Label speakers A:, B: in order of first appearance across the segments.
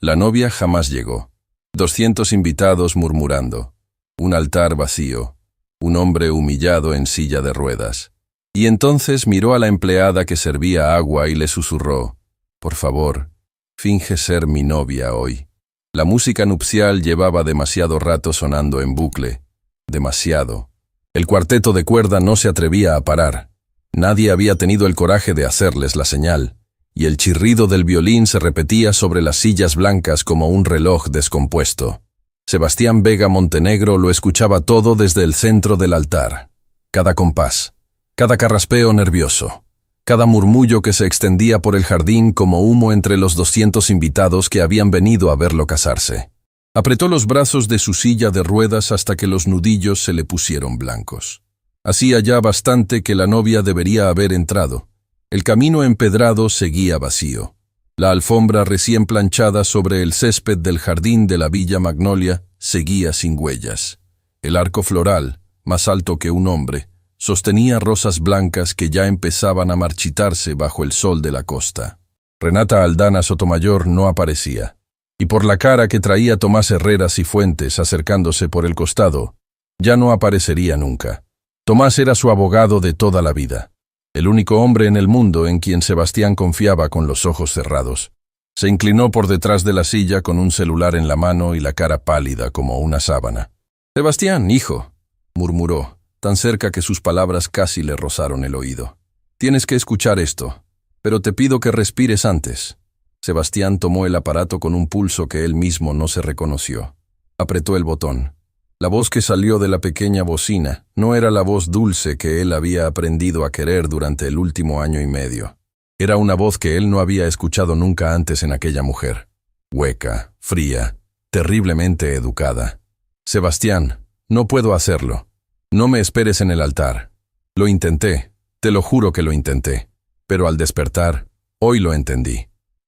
A: La novia jamás llegó. 200 invitados murmurando. Un altar vacío. Un hombre humillado en silla de ruedas. Y entonces miró a la empleada que servía agua y le susurró: «Por favor, finge ser mi novia hoy». La música nupcial llevaba demasiado rato sonando en bucle. Demasiado. El cuarteto de cuerda no se atrevía a parar. Nadie había tenido el coraje de hacerles la señal, y el chirrido del violín se repetía sobre las sillas blancas como un reloj descompuesto. Sebastián Vega Montenegro lo escuchaba todo desde el centro del altar. Cada compás, cada carraspeo nervioso, cada murmullo que se extendía por el jardín como humo entre los 200 invitados que habían venido a verlo casarse. Apretó los brazos de su silla de ruedas hasta que los nudillos se le pusieron blancos. Hacía ya bastante que la novia debería haber entrado. El camino empedrado seguía vacío. La alfombra recién planchada sobre el césped del jardín de la Villa Magnolia seguía sin huellas. El arco floral, más alto que un hombre, sostenía rosas blancas que ya empezaban a marchitarse bajo el sol de la costa. Renata Aldana Sotomayor no aparecía, y por la cara que traía Tomás Herreras y Fuentes acercándose por el costado, ya no aparecería nunca. Tomás era su abogado de toda la vida, el único hombre en el mundo en quien Sebastián confiaba con los ojos cerrados. Se inclinó por detrás de la silla con un celular en la mano y la cara pálida como una sábana. «Sebastián, hijo», murmuró, tan cerca que sus palabras casi le rozaron el oído. «Tienes que escuchar esto, pero te pido que respires antes». Sebastián tomó el aparato con un pulso que él mismo no se reconoció. Apretó el botón. La voz que salió de la pequeña bocina no era la voz dulce que él había aprendido a querer durante el último año y medio. Era una voz que él no había escuchado nunca antes en aquella mujer. Hueca, fría, terriblemente educada. «Sebastián, no puedo hacerlo. No me esperes en el altar. Lo intenté, te lo juro que lo intenté. Pero al despertar, hoy lo entendí.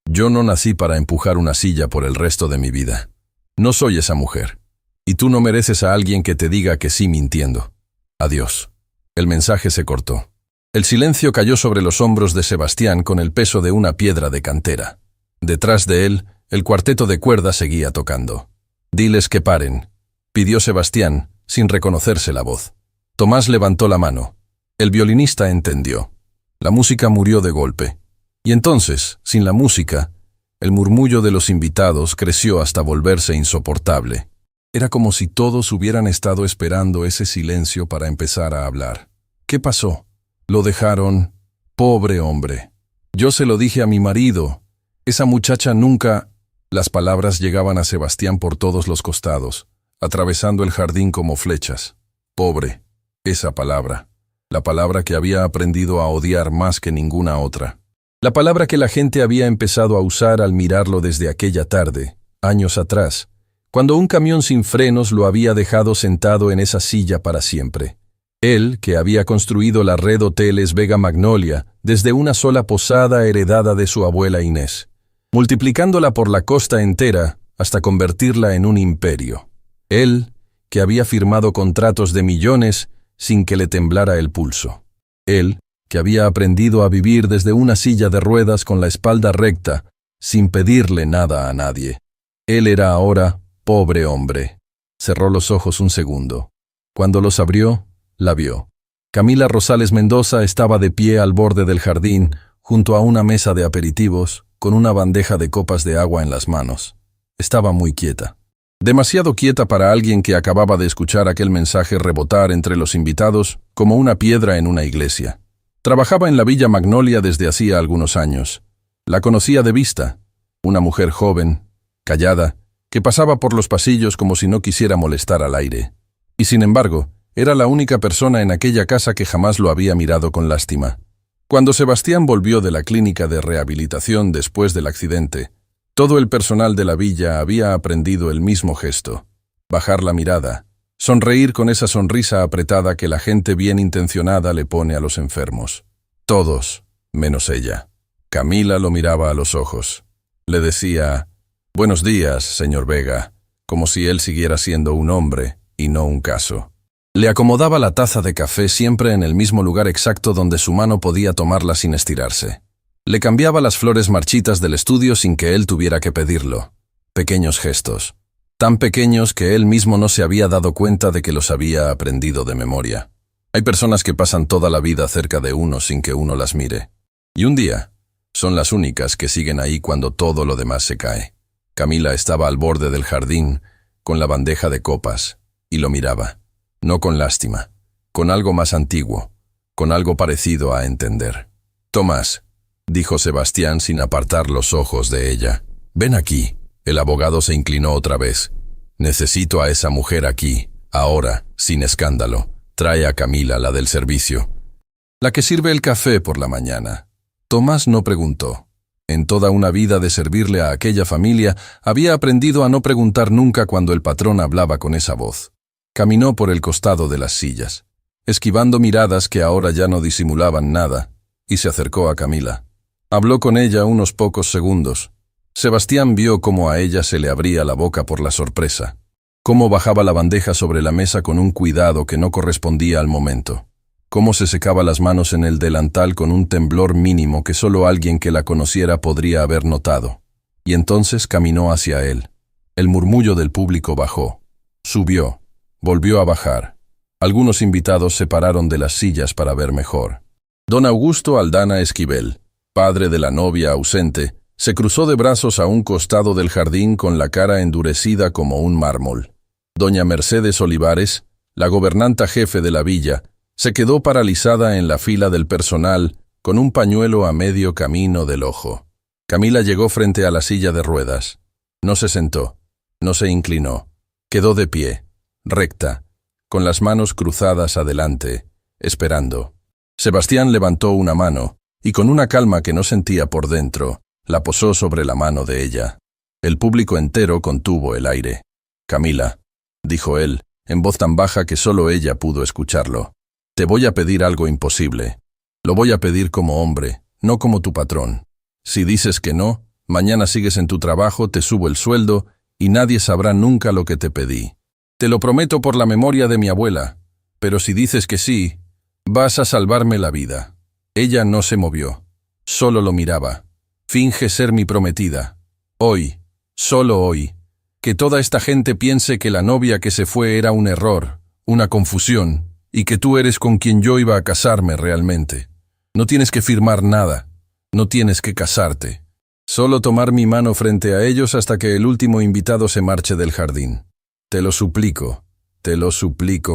A: Yo no nací para empujar una silla por el resto de mi vida. No soy esa mujer. Y tú no mereces a alguien que te diga que sí mintiendo. Adiós». El mensaje se cortó. El silencio cayó sobre los hombros de Sebastián con el peso de una piedra de cantera. Detrás de él, el cuarteto de cuerda seguía tocando. «Diles que paren», pidió Sebastián, sin reconocerse la voz. Tomás levantó la mano. El violinista entendió. La música murió de golpe. Y entonces, sin la música, el murmullo de los invitados creció hasta volverse insoportable. Era como si todos hubieran estado esperando ese silencio para empezar a hablar. «¿Qué pasó? Lo dejaron. Pobre hombre. Yo se lo dije a mi marido. Esa muchacha nunca...». Las palabras llegaban a Sebastián por todos los costados, atravesando el jardín como flechas. Pobre. Esa palabra. La palabra que había aprendido a odiar más que ninguna otra. La palabra que la gente había empezado a usar al mirarlo desde aquella tarde, años atrás, cuando un camión sin frenos lo había dejado sentado en esa silla para siempre. Él, que había construido la red Hoteles Vega Magnolia desde una sola posada heredada de su abuela Inés, multiplicándola por la costa entera hasta convertirla en un imperio. Él, que había firmado contratos de millones sin que le temblara el pulso. Él, que había aprendido a vivir desde una silla de ruedas con la espalda recta, sin pedirle nada a nadie. Él era ahora pobre hombre. Cerró los ojos un segundo. Cuando los abrió, la vio. Camila Rosales Mendoza estaba de pie al borde del jardín, junto a una mesa de aperitivos, con una bandeja de copas de agua en las manos. Estaba muy quieta. Demasiado quieta para alguien que acababa de escuchar aquel mensaje rebotar entre los invitados como una piedra en una iglesia. Trabajaba en la Villa Magnolia desde hacía algunos años. La conocía de vista. Una mujer joven, callada, que pasaba por los pasillos como si no quisiera molestar al aire. Y sin embargo, era la única persona en aquella casa que jamás lo había mirado con lástima. Cuando Sebastián volvió de la clínica de rehabilitación después del accidente, todo el personal de la villa había aprendido el mismo gesto: bajar la mirada, sonreír con esa sonrisa apretada que la gente bien intencionada le pone a los enfermos. Todos, menos ella. Camila lo miraba a los ojos. Le decía: «Buenos días, señor Vega», como si él siguiera siendo un hombre y no un caso. Le acomodaba la taza de café siempre en el mismo lugar exacto donde su mano podía tomarla sin estirarse. Le cambiaba las flores marchitas del estudio sin que él tuviera que pedirlo. Pequeños gestos, tan pequeños que él mismo no se había dado cuenta de que los había aprendido de memoria. Hay personas que pasan toda la vida cerca de uno sin que uno las mire. Y un día, son las únicas que siguen ahí cuando todo lo demás se cae. Camila estaba al borde del jardín, con la bandeja de copas, y lo miraba. No con lástima, con algo más antiguo, con algo parecido a entender. «Tomás», dijo Sebastián sin apartar los ojos de ella. «Ven aquí». El abogado se inclinó otra vez. «Necesito a esa mujer aquí, ahora, sin escándalo. Trae a Camila, la del servicio. La que sirve el café por la mañana». Tomás no preguntó. En toda una vida de servirle a aquella familia, había aprendido a no preguntar nunca cuando el patrón hablaba con esa voz. Caminó por el costado de las sillas, esquivando miradas que ahora ya no disimulaban nada, y se acercó a Camila. Habló con ella unos pocos segundos. Sebastián vio cómo a ella se le abría la boca por la sorpresa, cómo bajaba la bandeja sobre la mesa con un cuidado que no correspondía al momento, cómo se secaba las manos en el delantal con un temblor mínimo que solo alguien que la conociera podría haber notado. Y entonces caminó hacia él. El murmullo del público bajó, subió, volvió a bajar. Algunos invitados se pararon de las sillas para ver mejor. Don Augusto Aldana Esquivel, padre de la novia ausente, se cruzó de brazos a un costado del jardín con la cara endurecida como un mármol. Doña Mercedes Olivares, la gobernanta jefe de la villa, se quedó paralizada en la fila del personal con un pañuelo a medio camino del ojo. Camila llegó frente a la silla de ruedas. No se sentó, no se inclinó. Quedó de pie, recta, con las manos cruzadas adelante, esperando. Sebastián levantó una mano y con una calma que no sentía por dentro, la posó sobre la mano de ella. El público entero contuvo el aire. «Camila», dijo él, en voz tan baja que solo ella pudo escucharlo, «te voy a pedir algo imposible. Lo voy a pedir como hombre, no como tu patrón. Si dices que no, mañana sigues en tu trabajo, te subo el sueldo y nadie sabrá nunca lo que te pedí. Te lo prometo por la memoria de mi abuela, pero si dices que sí, vas a salvarme la vida». Ella no se movió, solo lo miraba. «Finge ser mi prometida. Hoy, solo hoy, que toda esta gente piense que la novia que se fue era un error, una confusión, y que tú eres con quien yo iba a casarme realmente. No tienes que firmar nada, no tienes que casarte. Solo tomar mi mano frente a ellos hasta que el último invitado se marche del jardín. Te lo suplico,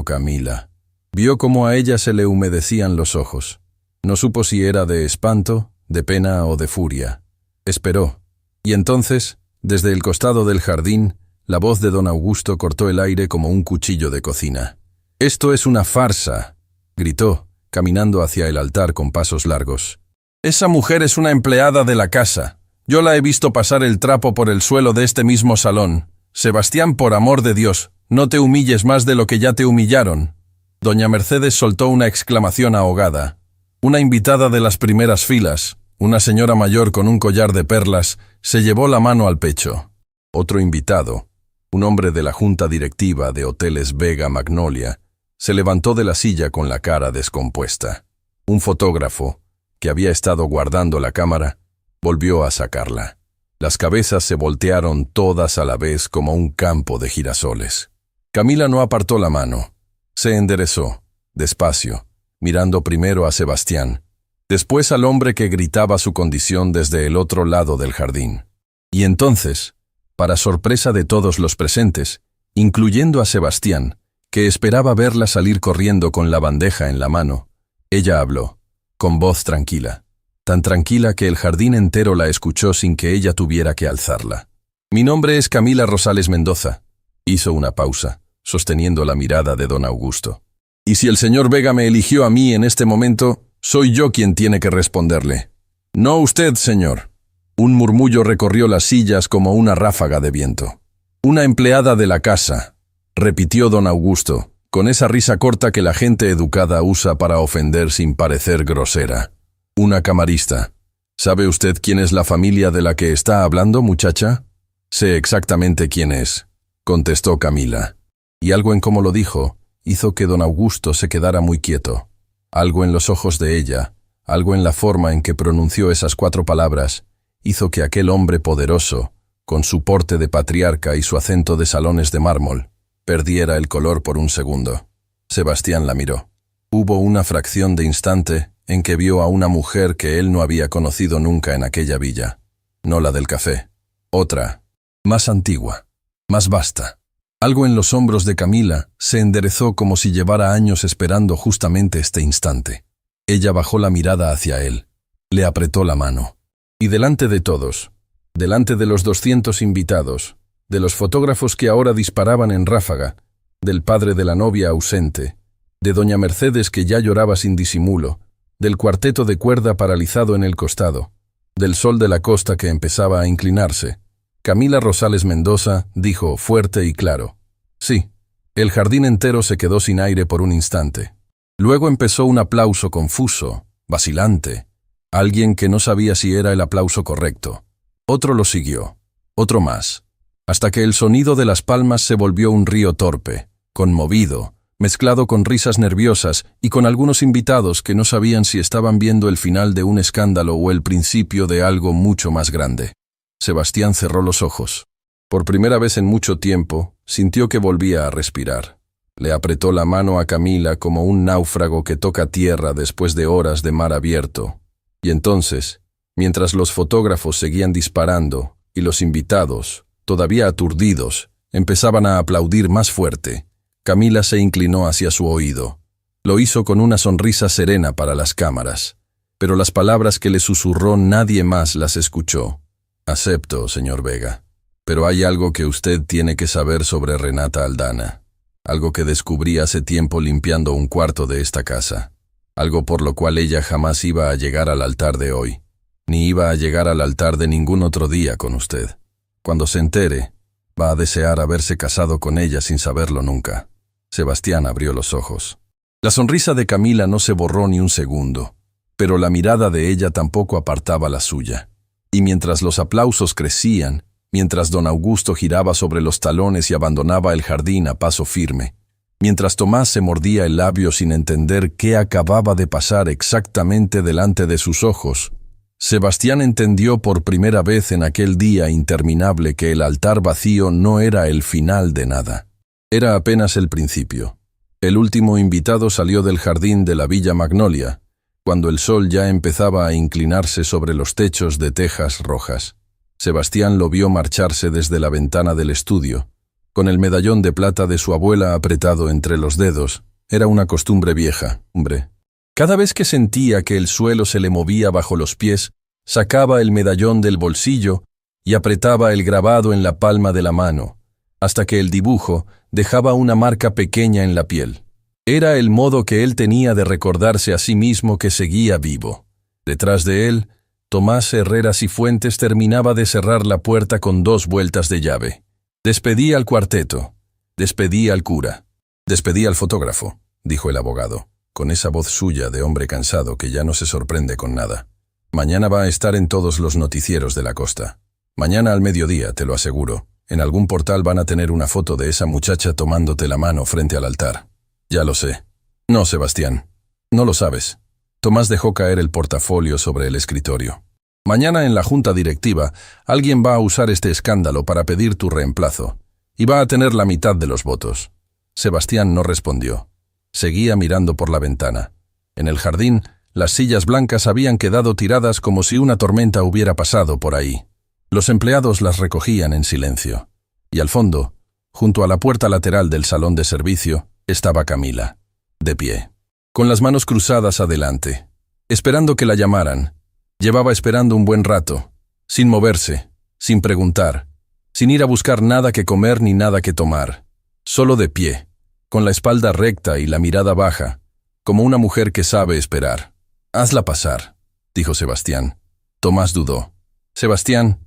A: Camila». Vio cómo a ella se le humedecían los ojos. No supo si era de espanto, de pena o de furia. Esperó, y entonces, desde el costado del jardín, la voz de don Augusto cortó el aire como un cuchillo de cocina. «Esto es una farsa», gritó, caminando hacia el altar con pasos largos. «Esa mujer es una empleada de la casa. Yo la he visto pasar el trapo por el suelo de este mismo salón. Sebastián, por amor de Dios, no te humilles más de lo que ya te humillaron». Doña Mercedes soltó una exclamación ahogada. Una invitada de las primeras filas, una señora mayor con un collar de perlas, se llevó la mano al pecho. Otro invitado, un hombre de la junta directiva de Hoteles Vega Magnolia, se levantó de la silla con la cara descompuesta. Un fotógrafo, que había estado guardando la cámara, volvió a sacarla. Las cabezas se voltearon todas a la vez como un campo de girasoles. Camila no apartó la mano. Se enderezó, despacio, mirando primero a Sebastián, después al hombre que gritaba su condición desde el otro lado del jardín. Y entonces, para sorpresa de todos los presentes, incluyendo a Sebastián, que esperaba verla salir corriendo con la bandeja en la mano, ella habló, con voz tranquila, tan tranquila que el jardín entero la escuchó sin que ella tuviera que alzarla. «Mi nombre es Camila Rosales Mendoza», hizo una pausa, sosteniendo la mirada de don Augusto. «Y si el señor Vega me eligió a mí en este momento, soy yo quien tiene que responderle. No usted, señor». Un murmullo recorrió las sillas como una ráfaga de viento. «Una empleada de la casa», repitió don Augusto, con esa risa corta que la gente educada usa para ofender sin parecer grosera. «Una camarista. ¿Sabe usted quién es la familia de la que está hablando, muchacha?» «Sé exactamente quién es», contestó Camila. Y algo en cómo lo dijo hizo que don Augusto se quedara muy quieto. Algo en los ojos de ella, algo en la forma en que pronunció esas 4 palabras, hizo que aquel hombre poderoso, con su porte de patriarca y su acento de salones de mármol, perdiera el color por un segundo. Sebastián la miró. Hubo una fracción de instante en que vio a una mujer que él no había conocido nunca en aquella villa. No la del café. Otra, más antigua, más vasta. Algo en los hombros de Camila se enderezó como si llevara años esperando justamente este instante. Ella bajó la mirada hacia él. Le apretó la mano. Y delante de todos, delante de los 200 invitados, de los fotógrafos que ahora disparaban en ráfaga, del padre de la novia ausente, de doña Mercedes que ya lloraba sin disimulo, del cuarteto de cuerda paralizado en el costado, del sol de la costa que empezaba a inclinarse, Camila Rosales Mendoza dijo fuerte y claro: sí. El jardín entero se quedó sin aire por un instante. Luego empezó un aplauso confuso, vacilante, alguien que no sabía si era el aplauso correcto. Otro lo siguió, otro más, hasta que el sonido de las palmas se volvió un río torpe, conmovido, mezclado con risas nerviosas y con algunos invitados que no sabían si estaban viendo el final de un escándalo o el principio de algo mucho más grande. Sebastián cerró los ojos. Por primera vez en mucho tiempo, sintió que volvía a respirar. Le apretó la mano a Camila como un náufrago que toca tierra después de horas de mar abierto. Y entonces, mientras los fotógrafos seguían disparando y los invitados, todavía aturdidos, empezaban a aplaudir más fuerte, Camila se inclinó hacia su oído. Lo hizo con una sonrisa serena para las cámaras, pero las palabras que le susurró nadie más las escuchó. Acepto, señor Vega, pero hay algo que usted tiene que saber sobre Renata Aldana, algo que descubrí hace tiempo limpiando un cuarto de esta casa, algo por lo cual ella jamás iba a llegar al altar de hoy, ni iba a llegar al altar de ningún otro día con usted. Cuando se entere, va a desear haberse casado con ella sin saberlo nunca. Sebastián abrió los ojos. La sonrisa de Camila no se borró ni un segundo, pero la mirada de ella tampoco apartaba la suya. Y mientras los aplausos crecían, mientras don Augusto giraba sobre los talones y abandonaba el jardín a paso firme, mientras Tomás se mordía el labio sin entender qué acababa de pasar exactamente delante de sus ojos, Sebastián entendió por primera vez en aquel día interminable que el altar vacío no era el final de nada. Era apenas el principio. El último invitado salió del jardín de la Villa Magnolia, cuando el sol ya empezaba a inclinarse sobre los techos de tejas rojas. Sebastián lo vio marcharse desde la ventana del estudio, con el medallón de plata de su abuela apretado entre los dedos. Era una costumbre vieja, hombre. Cada vez que sentía que el suelo se le movía bajo los pies, sacaba el medallón del bolsillo y apretaba el grabado en la palma de la mano, hasta que el dibujo dejaba una marca pequeña en la piel. Era el modo que él tenía de recordarse a sí mismo que seguía vivo. Detrás de él, Tomás Herrera Cifuentes terminaba de cerrar la puerta con 2 vueltas de llave. Despedí al cuarteto, despedí al cura, despedí al fotógrafo, dijo el abogado, con esa voz suya de hombre cansado que ya no se sorprende con nada. Mañana va a estar en todos los noticieros de la costa. Mañana al mediodía, te lo aseguro. En algún portal van a tener una foto de esa muchacha tomándote la mano frente al altar. Ya lo sé. No, Sebastián. No lo sabes. Tomás dejó caer el portafolio sobre el escritorio. Mañana en la junta directiva, alguien va a usar este escándalo para pedir tu reemplazo. Y va a tener la mitad de los votos. Sebastián no respondió. Seguía mirando por la ventana. En el jardín, las sillas blancas habían quedado tiradas como si una tormenta hubiera pasado por ahí. Los empleados las recogían en silencio. Y al fondo, junto a la puerta lateral del salón de servicio, estaba Camila, de pie, con las manos cruzadas adelante, esperando que la llamaran. Llevaba esperando un buen rato, sin moverse, sin preguntar, sin ir a buscar nada que comer ni nada que tomar, solo de pie, con la espalda recta y la mirada baja, como una mujer que sabe esperar. «Hazla pasar», dijo Sebastián. Tomás dudó. «Sebastián,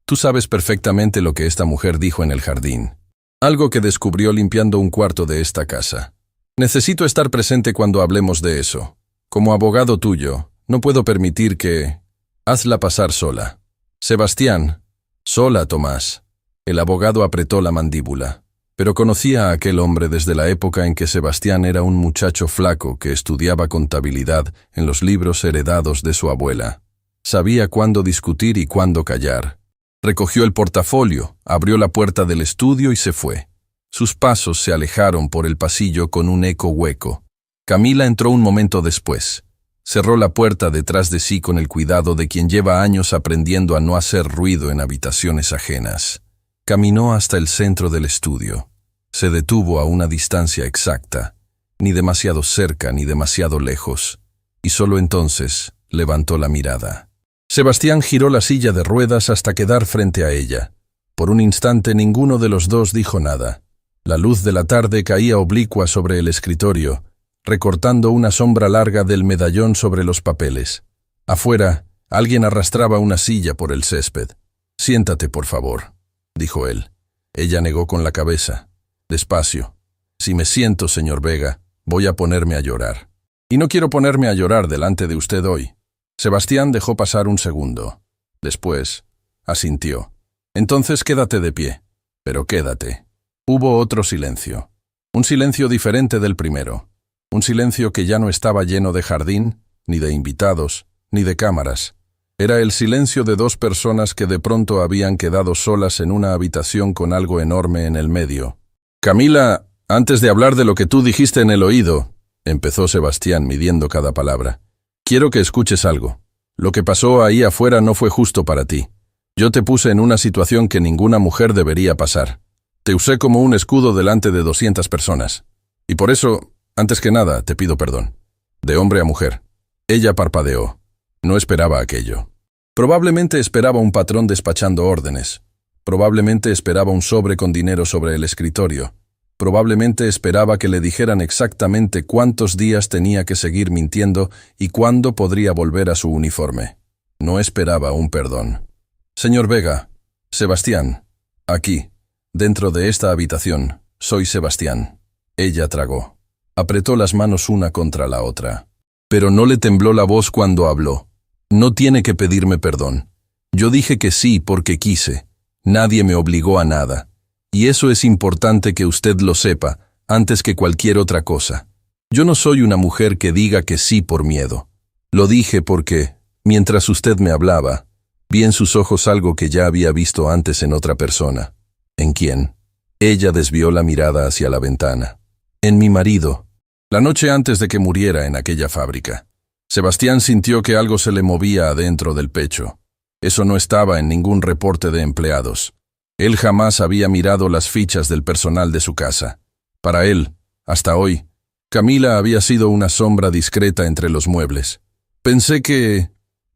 A: tú sabes perfectamente lo que esta mujer dijo en el jardín. Algo que descubrió limpiando un cuarto de esta casa. Necesito estar presente cuando hablemos de eso. Como abogado tuyo, no puedo permitir que... Hazla pasar sola». «Sebastián». «Sola, Tomás». El abogado apretó la mandíbula. Pero conocía a aquel hombre desde la época en que Sebastián era un muchacho flaco que estudiaba contabilidad en los libros heredados de su abuela. Sabía cuándo discutir y cuándo callar. Recogió el portafolio, abrió la puerta del estudio y se fue. Sus pasos se alejaron por el pasillo con un eco hueco. Camila entró un momento después. Cerró la puerta detrás de sí con el cuidado de quien lleva años aprendiendo a no hacer ruido en habitaciones ajenas. Caminó hasta el centro del estudio. Se detuvo a una distancia exacta, ni demasiado cerca ni demasiado lejos, y solo entonces levantó la mirada. Sebastián giró la silla de ruedas hasta quedar frente a ella. Por un instante ninguno de los dos dijo nada. La luz de la tarde caía oblicua sobre el escritorio, recortando una sombra larga del medallón sobre los papeles. Afuera, alguien arrastraba una silla por el césped. «Siéntate, por favor», dijo él. Ella negó con la cabeza. «Despacio. Si me siento, señor Vega, voy a ponerme a llorar. Y no quiero ponerme a llorar delante de usted hoy». Sebastián dejó pasar un segundo. Después, asintió. «Entonces quédate de pie. Pero quédate». Hubo otro silencio. Un silencio diferente del primero. Un silencio que ya no estaba lleno de jardín, ni de invitados, ni de cámaras. Era el silencio de dos personas que de pronto habían quedado solas en una habitación con algo enorme en el medio. «Camila, antes de hablar de lo que tú dijiste en el oído», empezó Sebastián midiendo cada palabra, «quiero que escuches algo. Lo que pasó ahí afuera no fue justo para ti. Yo te puse en una situación que ninguna mujer debería pasar. Te usé como un escudo delante de 200 personas. Y por eso, antes que nada, te pido perdón. De hombre a mujer». Ella parpadeó. No esperaba aquello. Probablemente esperaba un patrón despachando órdenes. Probablemente esperaba un sobre con dinero sobre el escritorio. Probablemente esperaba que le dijeran exactamente cuántos días tenía que seguir mintiendo y cuándo podría volver a su uniforme. No esperaba un perdón. «Señor Vega, Sebastián, aquí, dentro de esta habitación, soy Sebastián». Ella tragó. Apretó las manos una contra la otra. Pero no le tembló la voz cuando habló. «No tiene que pedirme perdón. Yo dije que sí porque quise. Nadie me obligó a nada. Y eso es importante que usted lo sepa, antes que cualquier otra cosa. Yo no soy una mujer que diga que sí por miedo. Lo dije porque, mientras usted me hablaba, vi en sus ojos algo que ya había visto antes en otra persona». «¿En quién?». Ella desvió la mirada hacia la ventana. «En mi marido. La noche antes de que muriera en aquella fábrica». Sebastián sintió que algo se le movía adentro del pecho. Eso no estaba en ningún reporte de empleados. Él jamás había mirado las fichas del personal de su casa. Para él, hasta hoy, Camila había sido una sombra discreta entre los muebles. «Pensé que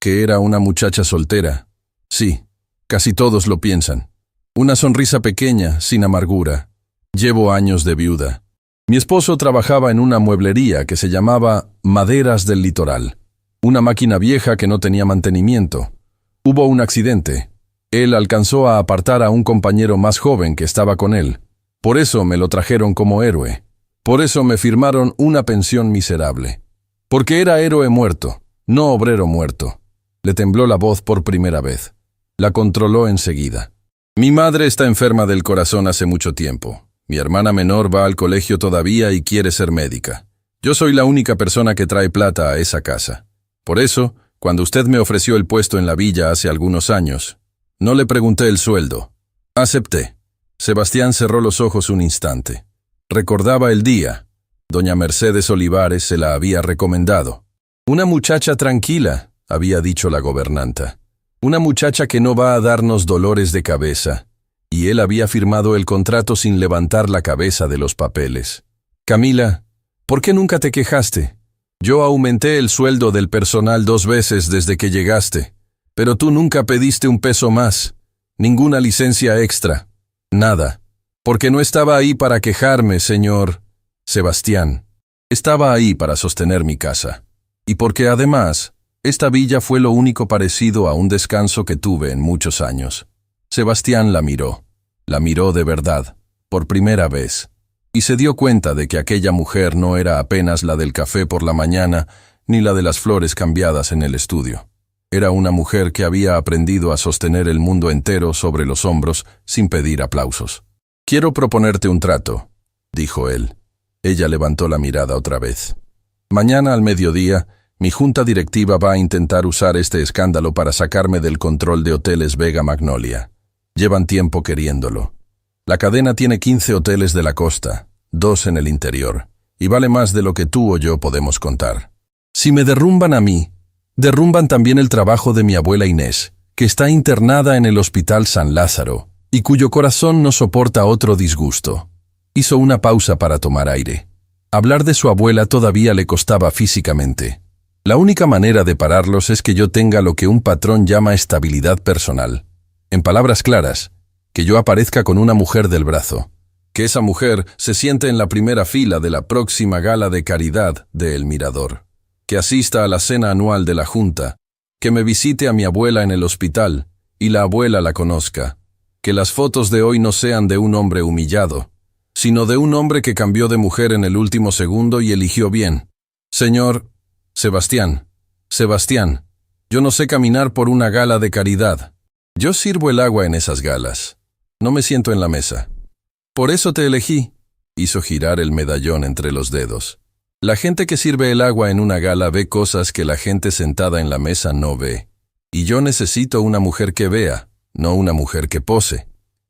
A: era una muchacha soltera». «Sí, casi todos lo piensan. Una sonrisa pequeña, sin amargura. Llevo años de viuda. Mi esposo trabajaba en una mueblería que se llamaba Maderas del Litoral. Una máquina vieja que no tenía mantenimiento. Hubo un accidente. Él alcanzó a apartar a un compañero más joven que estaba con él. Por eso me lo trajeron como héroe. Por eso me firmaron una pensión miserable. Porque era héroe muerto, no obrero muerto». Le tembló la voz por primera vez. La controló enseguida. «Mi madre está enferma del corazón hace mucho tiempo. Mi hermana menor va al colegio todavía y quiere ser médica. Yo soy la única persona que trae plata a esa casa. Por eso, cuando usted me ofreció el puesto en la villa hace algunos años, no le pregunté el sueldo. Acepté». Sebastián cerró los ojos un instante. Recordaba el día. Doña Mercedes Olivares se la había recomendado. «Una muchacha tranquila», había dicho la gobernanta. «Una muchacha que no va a darnos dolores de cabeza». Y él había firmado el contrato sin levantar la cabeza de los papeles. «Camila, ¿por qué nunca te quejaste? Yo aumenté el sueldo del personal 2 veces desde que llegaste, pero tú nunca pediste un peso más, ninguna licencia extra, nada. Porque no estaba ahí para quejarme, señor Sebastián. Estaba ahí para sostener mi casa. Y porque además, esta villa fue lo único parecido a un descanso que tuve en muchos años». Sebastián la miró de verdad, por primera vez, y se dio cuenta de que aquella mujer no era apenas la del café por la mañana ni la de las flores cambiadas en el estudio. Era una mujer que había aprendido a sostener el mundo entero sobre los hombros sin pedir aplausos. «Quiero proponerte un trato», dijo él. Ella levantó la mirada otra vez. «Mañana al mediodía, mi junta directiva va a intentar usar este escándalo para sacarme del control de Hoteles Vega Magnolia. Llevan tiempo queriéndolo. La cadena tiene 15 hoteles de la costa, 2 en el interior, y vale más de lo que tú o yo podemos contar. Si me derrumban a mí, derrumban también el trabajo de mi abuela Inés, que está internada en el Hospital San Lázaro, y cuyo corazón no soporta otro disgusto. Hizo una pausa para tomar aire. Hablar de su abuela todavía le costaba físicamente. La única manera de pararlos es que yo tenga lo que un patrón llama estabilidad personal. En palabras claras, que yo aparezca con una mujer del brazo. Que esa mujer se siente en la primera fila de la próxima gala de caridad de El Mirador. Que asista a la cena anual de la Junta. Que me visite a mi abuela en el hospital y la abuela la conozca. Que las fotos de hoy no sean de un hombre humillado, sino de un hombre que cambió de mujer en el último segundo y eligió bien. Señor Sebastián, yo no sé caminar por una gala de caridad. Yo sirvo el agua en esas galas. No me siento en la mesa. Por eso te elegí. Hizo girar el medallón entre los dedos. La gente que sirve el agua en una gala ve cosas que la gente sentada en la mesa no ve. Y yo necesito una mujer que vea, no una mujer que pose.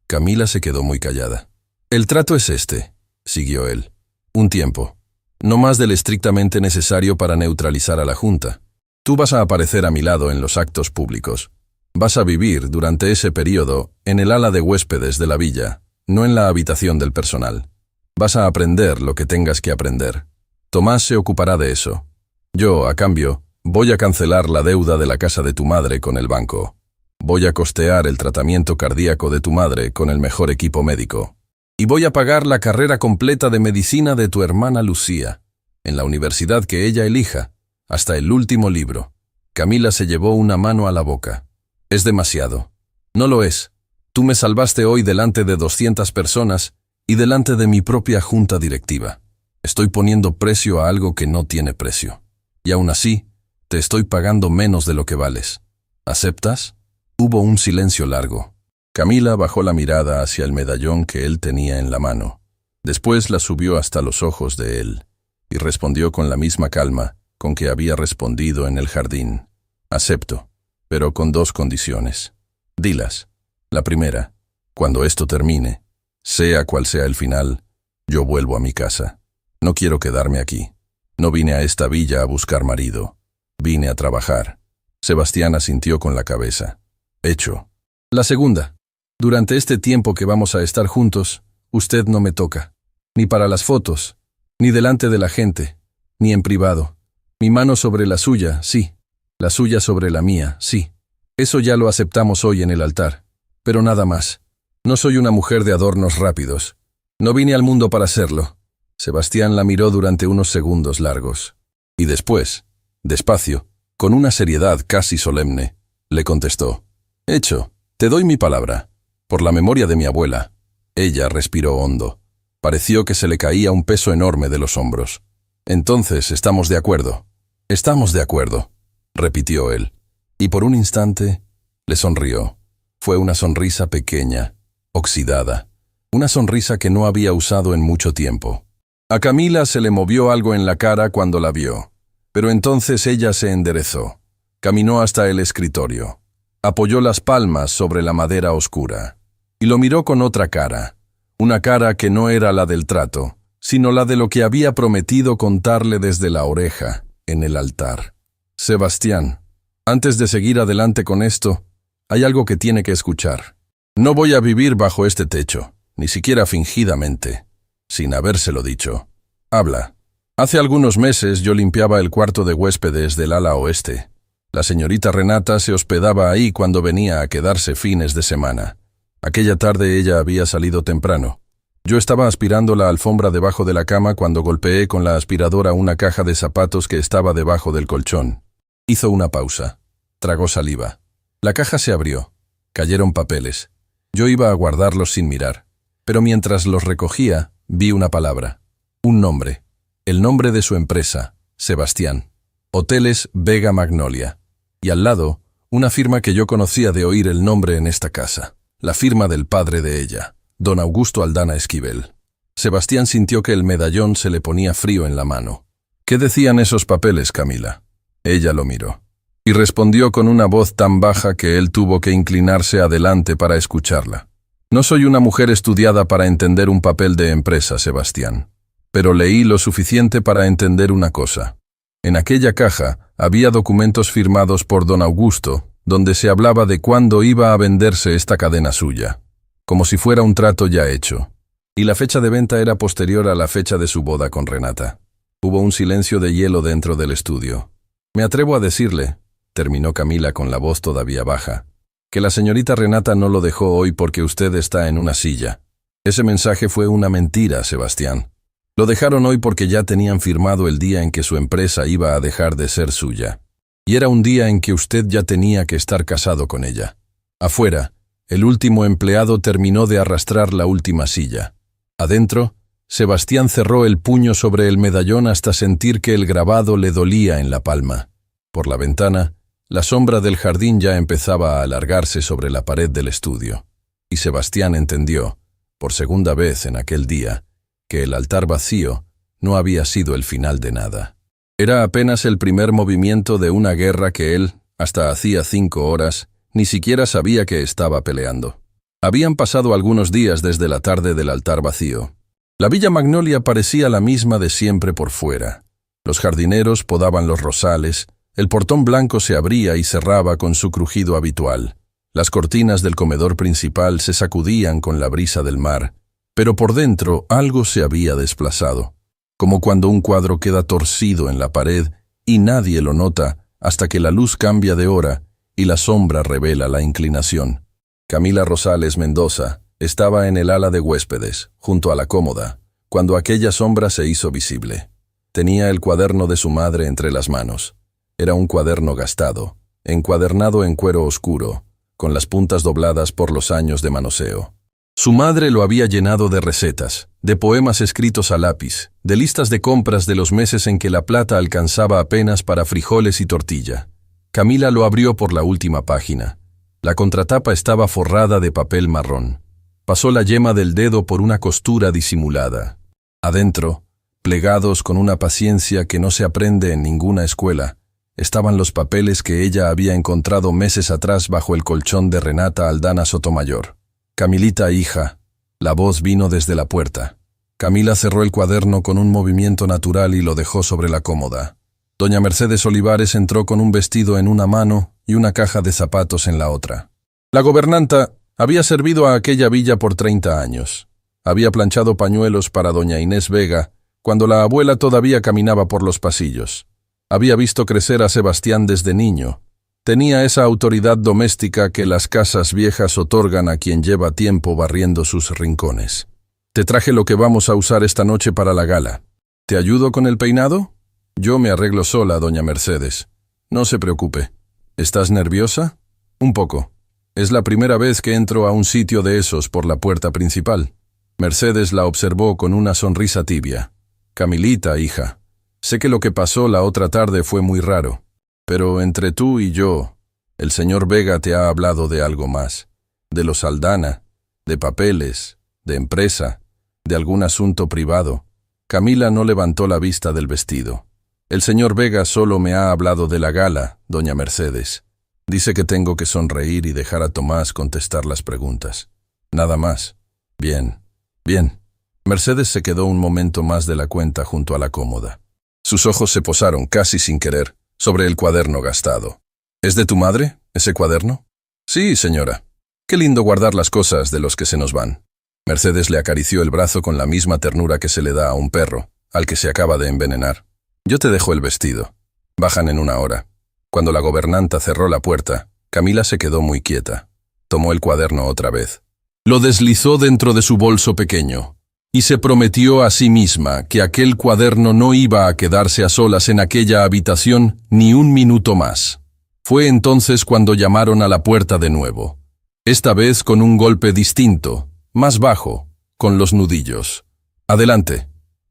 A: Camila se quedó muy callada. El trato es este, siguió él. Un tiempo. No más del estrictamente necesario para neutralizar a la Junta. Tú vas a aparecer a mi lado en los actos públicos. Vas a vivir, durante ese periodo, en el ala de huéspedes de la villa, no en la habitación del personal. Vas a aprender lo que tengas que aprender. Tomás se ocupará de eso. Yo, a cambio, voy a cancelar la deuda de la casa de tu madre con el banco. Voy a costear el tratamiento cardíaco de tu madre con el mejor equipo médico. Y voy a pagar la carrera completa de medicina de tu hermana Lucía, en la universidad que ella elija, hasta el último libro. Camila se llevó una mano a la boca. Es demasiado. No lo es. Tú me salvaste hoy delante de 200 personas y delante de mi propia junta directiva. Estoy poniendo precio a algo que no tiene precio. Y aún así, te estoy pagando menos de lo que vales. ¿Aceptas? Hubo un silencio largo. Camila bajó la mirada hacia el medallón que él tenía en la mano. Después la subió hasta los ojos de él, y respondió con la misma calma con que había respondido en el jardín. Acepto, pero con 2 condiciones. Dilas. La primera, cuando esto termine, sea cual sea el final, yo vuelvo a mi casa. No quiero quedarme aquí. No vine a esta villa a buscar marido. Vine a trabajar. Sebastián asintió con la cabeza. Hecho. La segunda. Durante este tiempo que vamos a estar juntos, usted no me toca. Ni para las fotos, ni delante de la gente, ni en privado. Mi mano sobre la suya, sí. La suya sobre la mía, sí. Eso ya lo aceptamos hoy en el altar. Pero nada más. No soy una mujer de adornos rápidos. No vine al mundo para serlo. Sebastián la miró durante unos segundos largos. Y después, despacio, con una seriedad casi solemne, le contestó. Hecho, te doy mi palabra. Por la memoria de mi abuela. Ella respiró hondo. Pareció que se le caía un peso enorme de los hombros. Entonces, ¿estamos de acuerdo? Estamos de acuerdo, repitió él. Y por un instante, le sonrió. Fue una sonrisa pequeña, oxidada. Una sonrisa que no había usado en mucho tiempo. A Camila se le movió algo en la cara cuando la vio. Pero entonces ella se enderezó. Caminó hasta el escritorio. Apoyó las palmas sobre la madera oscura. Y lo miró con otra cara. Una cara que no era la del trato, sino la de lo que había prometido contarle desde la oreja, en el altar. Sebastián, antes de seguir adelante con esto, hay algo que tiene que escuchar. No voy a vivir bajo este techo, ni siquiera fingidamente, sin habérselo dicho. Habla. Hace algunos meses yo limpiaba el cuarto de huéspedes del ala oeste. La señorita Renata se hospedaba ahí cuando venía a quedarse fines de semana. Aquella tarde ella había salido temprano. Yo estaba aspirando la alfombra debajo de la cama cuando golpeé con la aspiradora una caja de zapatos que estaba debajo del colchón. Hizo una pausa. Tragó saliva. La caja se abrió. Cayeron papeles. Yo iba a guardarlos sin mirar. Pero mientras los recogía, vi una palabra. Un nombre. El nombre de su empresa, Sebastián. Hoteles Vega Magnolia. Y al lado, una firma que yo conocía de oír el nombre en esta casa. La firma del padre de ella, don Augusto Aldana Esquivel. Sebastián sintió que el medallón se le ponía frío en la mano. ¿Qué decían esos papeles, Camila? Ella lo miró. Y respondió con una voz tan baja que él tuvo que inclinarse adelante para escucharla. No soy una mujer estudiada para entender un papel de empresa, Sebastián. Pero leí lo suficiente para entender una cosa. En aquella caja había documentos firmados por don Augusto, donde se hablaba de cuándo iba a venderse esta cadena suya, como si fuera un trato ya hecho. Y la fecha de venta era posterior a la fecha de su boda con Renata. Hubo un silencio de hielo dentro del estudio. Me atrevo a decirle, terminó Camila con la voz todavía baja, que la señorita Renata no lo dejó hoy porque usted está en una silla. Ese mensaje fue una mentira, Sebastián. Lo dejaron hoy porque ya tenían firmado el día en que su empresa iba a dejar de ser suya. Y era un día en que usted ya tenía que estar casado con ella. Afuera, el último empleado terminó de arrastrar la última silla. Adentro, Sebastián cerró el puño sobre el medallón hasta sentir que el grabado le dolía en la palma. Por la ventana, la sombra del jardín ya empezaba a alargarse sobre la pared del estudio. Y Sebastián entendió, por segunda vez en aquel día, que el altar vacío no había sido el final de nada. Era apenas el primer movimiento de una guerra que él, hasta hacía 5 horas, ni siquiera sabía que estaba peleando. Habían pasado algunos días desde la tarde del altar vacío. La Villa Magnolia parecía la misma de siempre por fuera. Los jardineros podaban los rosales, el portón blanco se abría y cerraba con su crujido habitual. Las cortinas del comedor principal se sacudían con la brisa del mar, pero por dentro algo se había desplazado, como cuando un cuadro queda torcido en la pared y nadie lo nota hasta que la luz cambia de hora y la sombra revela la inclinación. Camila Rosales Mendoza estaba en el ala de huéspedes, junto a la cómoda, cuando aquella sombra se hizo visible. Tenía el cuaderno de su madre entre las manos. Era un cuaderno gastado, encuadernado en cuero oscuro, con las puntas dobladas por los años de manoseo. Su madre lo había llenado de recetas, de poemas escritos a lápiz, de listas de compras de los meses en que la plata alcanzaba apenas para frijoles y tortilla. Camila lo abrió por la última página. La contratapa estaba forrada de papel marrón. Pasó la yema del dedo por una costura disimulada. Adentro, plegados con una paciencia que no se aprende en ninguna escuela, estaban los papeles que ella había encontrado meses atrás bajo el colchón de Renata Aldana Sotomayor. Camilita, hija. La voz vino desde la puerta. Camila cerró el cuaderno con un movimiento natural y lo dejó sobre la cómoda. Doña Mercedes Olivares entró con un vestido en una mano y una caja de zapatos en la otra. La gobernanta había servido a aquella villa por 30 años. Había planchado pañuelos para doña Inés Vega cuando la abuela todavía caminaba por los pasillos. Había visto crecer a Sebastián desde niño. Tenía esa autoridad doméstica que las casas viejas otorgan a quien lleva tiempo barriendo sus rincones. Te traje lo que vamos a usar esta noche para la gala. ¿Te ayudo con el peinado? Yo me arreglo sola, doña Mercedes. No se preocupe. ¿Estás nerviosa? Un poco. Es la primera vez que entro a un sitio de esos por la puerta principal. Mercedes la observó con una sonrisa tibia. Camilita, hija. Sé que lo que pasó la otra tarde fue muy raro. Pero entre tú y yo, el señor Vega te ha hablado de algo más. De los Aldana, de papeles, de empresa, de algún asunto privado. Camila no levantó la vista del vestido. El señor Vega solo me ha hablado de la gala, doña Mercedes. Dice que tengo que sonreír y dejar a Tomás contestar las preguntas. Nada más. Bien, bien. Mercedes se quedó un momento más de la cuenta junto a la cómoda. Sus ojos se posaron, casi sin querer, sobre el cuaderno gastado. ¿Es de tu madre, ese cuaderno? Sí, señora. Qué lindo guardar las cosas de los que se nos van. Mercedes le acarició el brazo con la misma ternura que se le da a un perro, al que se acaba de envenenar. Yo te dejo el vestido. Bajan en 1 hora. Cuando la gobernanta cerró la puerta, Camila se quedó muy quieta. Tomó el cuaderno otra vez. Lo deslizó dentro de su bolso pequeño, y se prometió a sí misma que aquel cuaderno no iba a quedarse a solas en aquella habitación ni un minuto más. Fue entonces cuando llamaron a la puerta de nuevo. Esta vez con un golpe distinto, más bajo, con los nudillos. Adelante.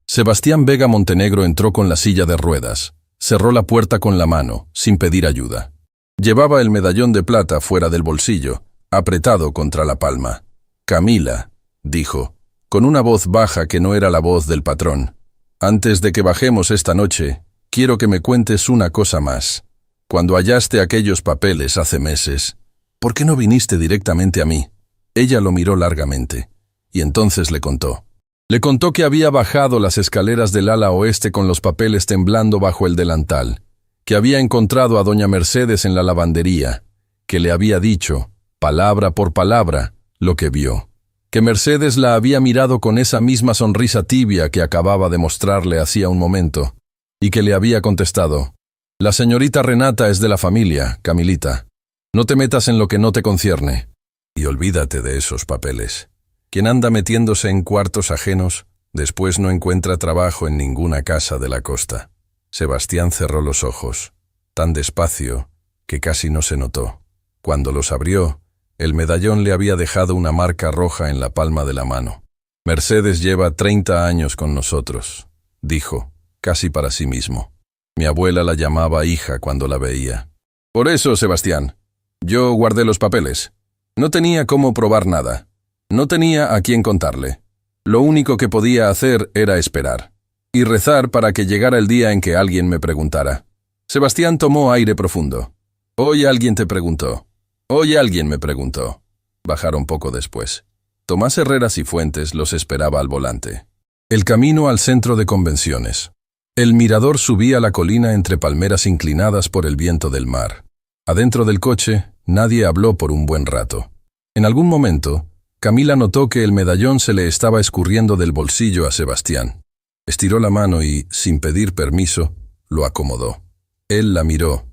A: Sebastián Vega Montenegro entró con la silla de ruedas. Cerró la puerta con la mano, sin pedir ayuda. Llevaba el medallón de plata fuera del bolsillo, apretado contra la palma. Camila, dijo, con una voz baja que no era la voz del patrón. Antes de que bajemos esta noche, quiero que me cuentes una cosa más. Cuando hallaste aquellos papeles hace meses, ¿por qué no viniste directamente a mí? Ella lo miró largamente, y entonces le contó. Le contó que había bajado las escaleras del ala oeste con los papeles temblando bajo el delantal, que había encontrado a doña Mercedes en la lavandería, que le había dicho, palabra por palabra, lo que vio, que Mercedes la había mirado con esa misma sonrisa tibia que acababa de mostrarle hacía un momento, y que le había contestado, la señorita Renata es de la familia, Camilita. No te metas en lo que no te concierne. Y olvídate de esos papeles. Quien anda metiéndose en cuartos ajenos, después no encuentra trabajo en ninguna casa de la costa. Sebastián cerró los ojos, tan despacio que casi no se notó. Cuando los abrió, el medallón le había dejado una marca roja en la palma de la mano. Mercedes lleva 30 años con nosotros, dijo, casi para sí mismo. Mi abuela la llamaba hija cuando la veía. Por eso, Sebastián, yo guardé los papeles. No tenía cómo probar nada. No tenía a quién contarle. Lo único que podía hacer era esperar. Y rezar para que llegara el día en que alguien me preguntara. Sebastián tomó aire profundo. Hoy alguien te preguntó. Hoy alguien me preguntó. Bajaron poco después. Tomás Herreras y Fuentes los esperaba al volante. El camino al centro de convenciones. El mirador subía la colina entre palmeras inclinadas por el viento del mar. Adentro del coche, nadie habló por un buen rato. En algún momento, Camila notó que el medallón se le estaba escurriendo del bolsillo a Sebastián. Estiró la mano y, sin pedir permiso, lo acomodó. Él la miró.